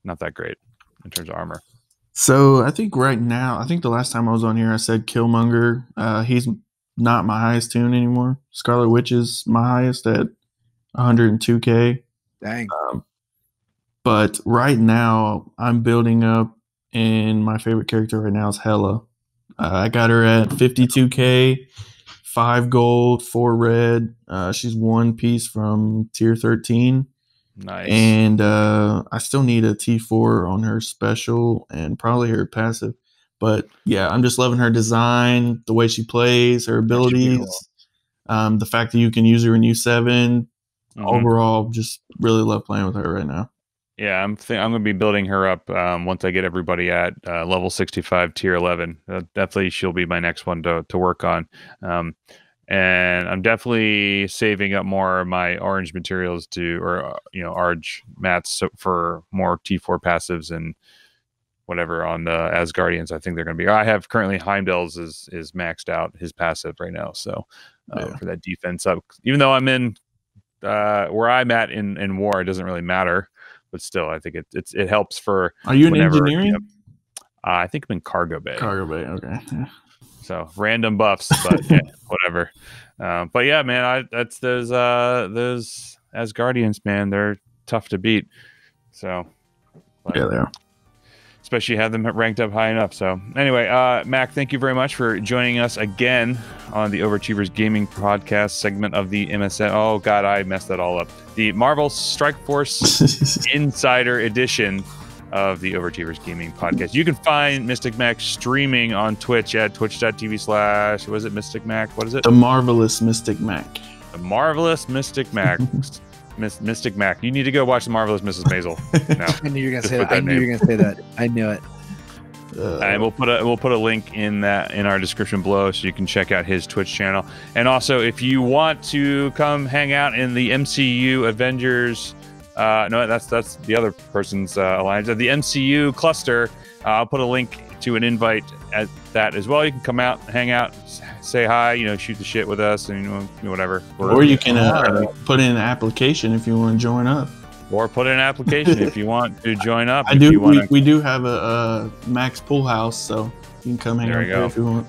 Not that great in terms of armor. So I think right now, the last time I was on here, I said Killmonger. He's not my highest tune anymore. Scarlet Witch is my highest at 102K. Dang. But right now, I'm building up, and my favorite character right now is Hela. I got her at 52K, 5 gold, 4 red. She's one piece from tier 13. Nice. And I still need a T4 on her special and probably her passive. But yeah, I'm just loving her design, the way she plays, her abilities, cool. The fact that you can use her in U7. Overall, just really love playing with her right now. Yeah, I'm going to be building her up once I get everybody at level 65, tier 11. Definitely, she'll be my next one to work on. And I'm definitely saving up more of my orange materials orange mats for more T4 passives and whatever on the Asgardians. I think they're going to be. I have currently Heimdall's is maxed out, his passive right now. So for that defense up, even though I'm in where I'm at in war, it doesn't really matter. But still, I think it helps for. Are you in engineering? I think I'm in Cargo Bay. Cargo Bay, okay. Yeah. So random buffs, but yeah, whatever. But yeah, man, that's those Asgardians, man. They're tough to beat. So yeah, they are. Especially have them ranked up high enough. So anyway, Mac, thank you very much for joining us again on the Overachievers Gaming Podcast segment of the MSF. Oh God, I messed that all up. The Marvel Strike Force Insider edition of the Overachievers Gaming Podcast. You can find MysticMac streaming on Twitch at twitch.tv/ was it MysticMac? What is it? The Marvelous MysticMac. The Marvelous MysticMac. MysticMac. You need to go watch The Marvelous Mrs. Maisel. No, I knew you were going to say that. I knew you were going to say that. I knew it. And we'll put a link in our description below, so you can check out his Twitch channel. And also, if you want to come hang out in the M.C.U. Avengers, no, that's the other person's alliance. The M.C.U. cluster. I'll put a link to an invite at that as well. You can come out, hang out, say hi, shoot the shit with us, and whatever. Or you can put in an application if you want to join up. Or put in an application if you want to join up. We do have a Mac's Pool House, so you can come hang out there if you want.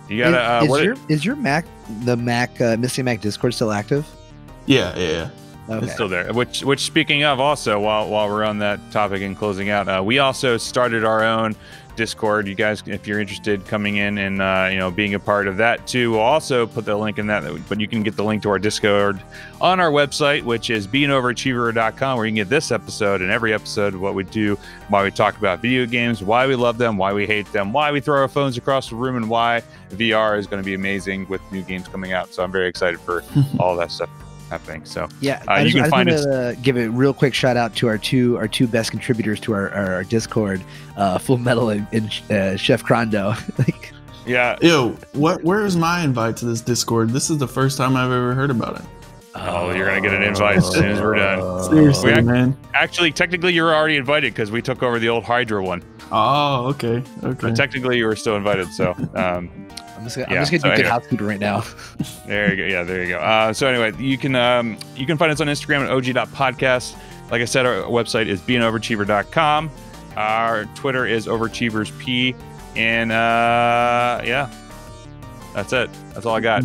You gotta. Is your Mac, the Mac MysticMac Discord still active? Yeah. Okay. It's still there. Which speaking of, also while we're on that topic and closing out, we also started our own Discord. You guys, if you're interested, coming in and being a part of that too, we'll also put the link in that. But you can get the link to our Discord on our website, which is beingoverachiever.com, where you can get this episode and every episode of what we do, why we talk about video games, why we love them, why we hate them, why we throw our phones across the room, and why VR is going to be amazing with new games coming out. So I'm very excited for all that stuff happening. So yeah, I just want to give a real quick shout out to our two best contributors to our Discord, Full Metal and Chef Crondo. Yeah. Yo, where's my invite to this Discord? This is the first time I've ever heard about it. Oh, you're gonna get an invite as soon as we're done. Seriously, man. Actually, technically, you were already invited because we took over the old Hydra one. Oh, okay. But technically, you were still invited. So. I'm just gonna do good housekeeping right now. There you go. Yeah, there you go. So anyway, you can find us on Instagram at og.podcast. Like I said, our website is beingoverachiever.com. Our Twitter is overachieversp. And that's it. That's all I got.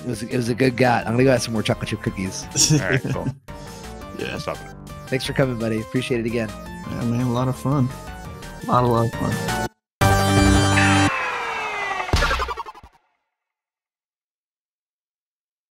It was a good got. I'm gonna go have some more chocolate chip cookies. All right, cool. Yeah. I'll stop. Thanks for coming, buddy. Appreciate it again. Yeah, man, a lot of fun. A lot of fun.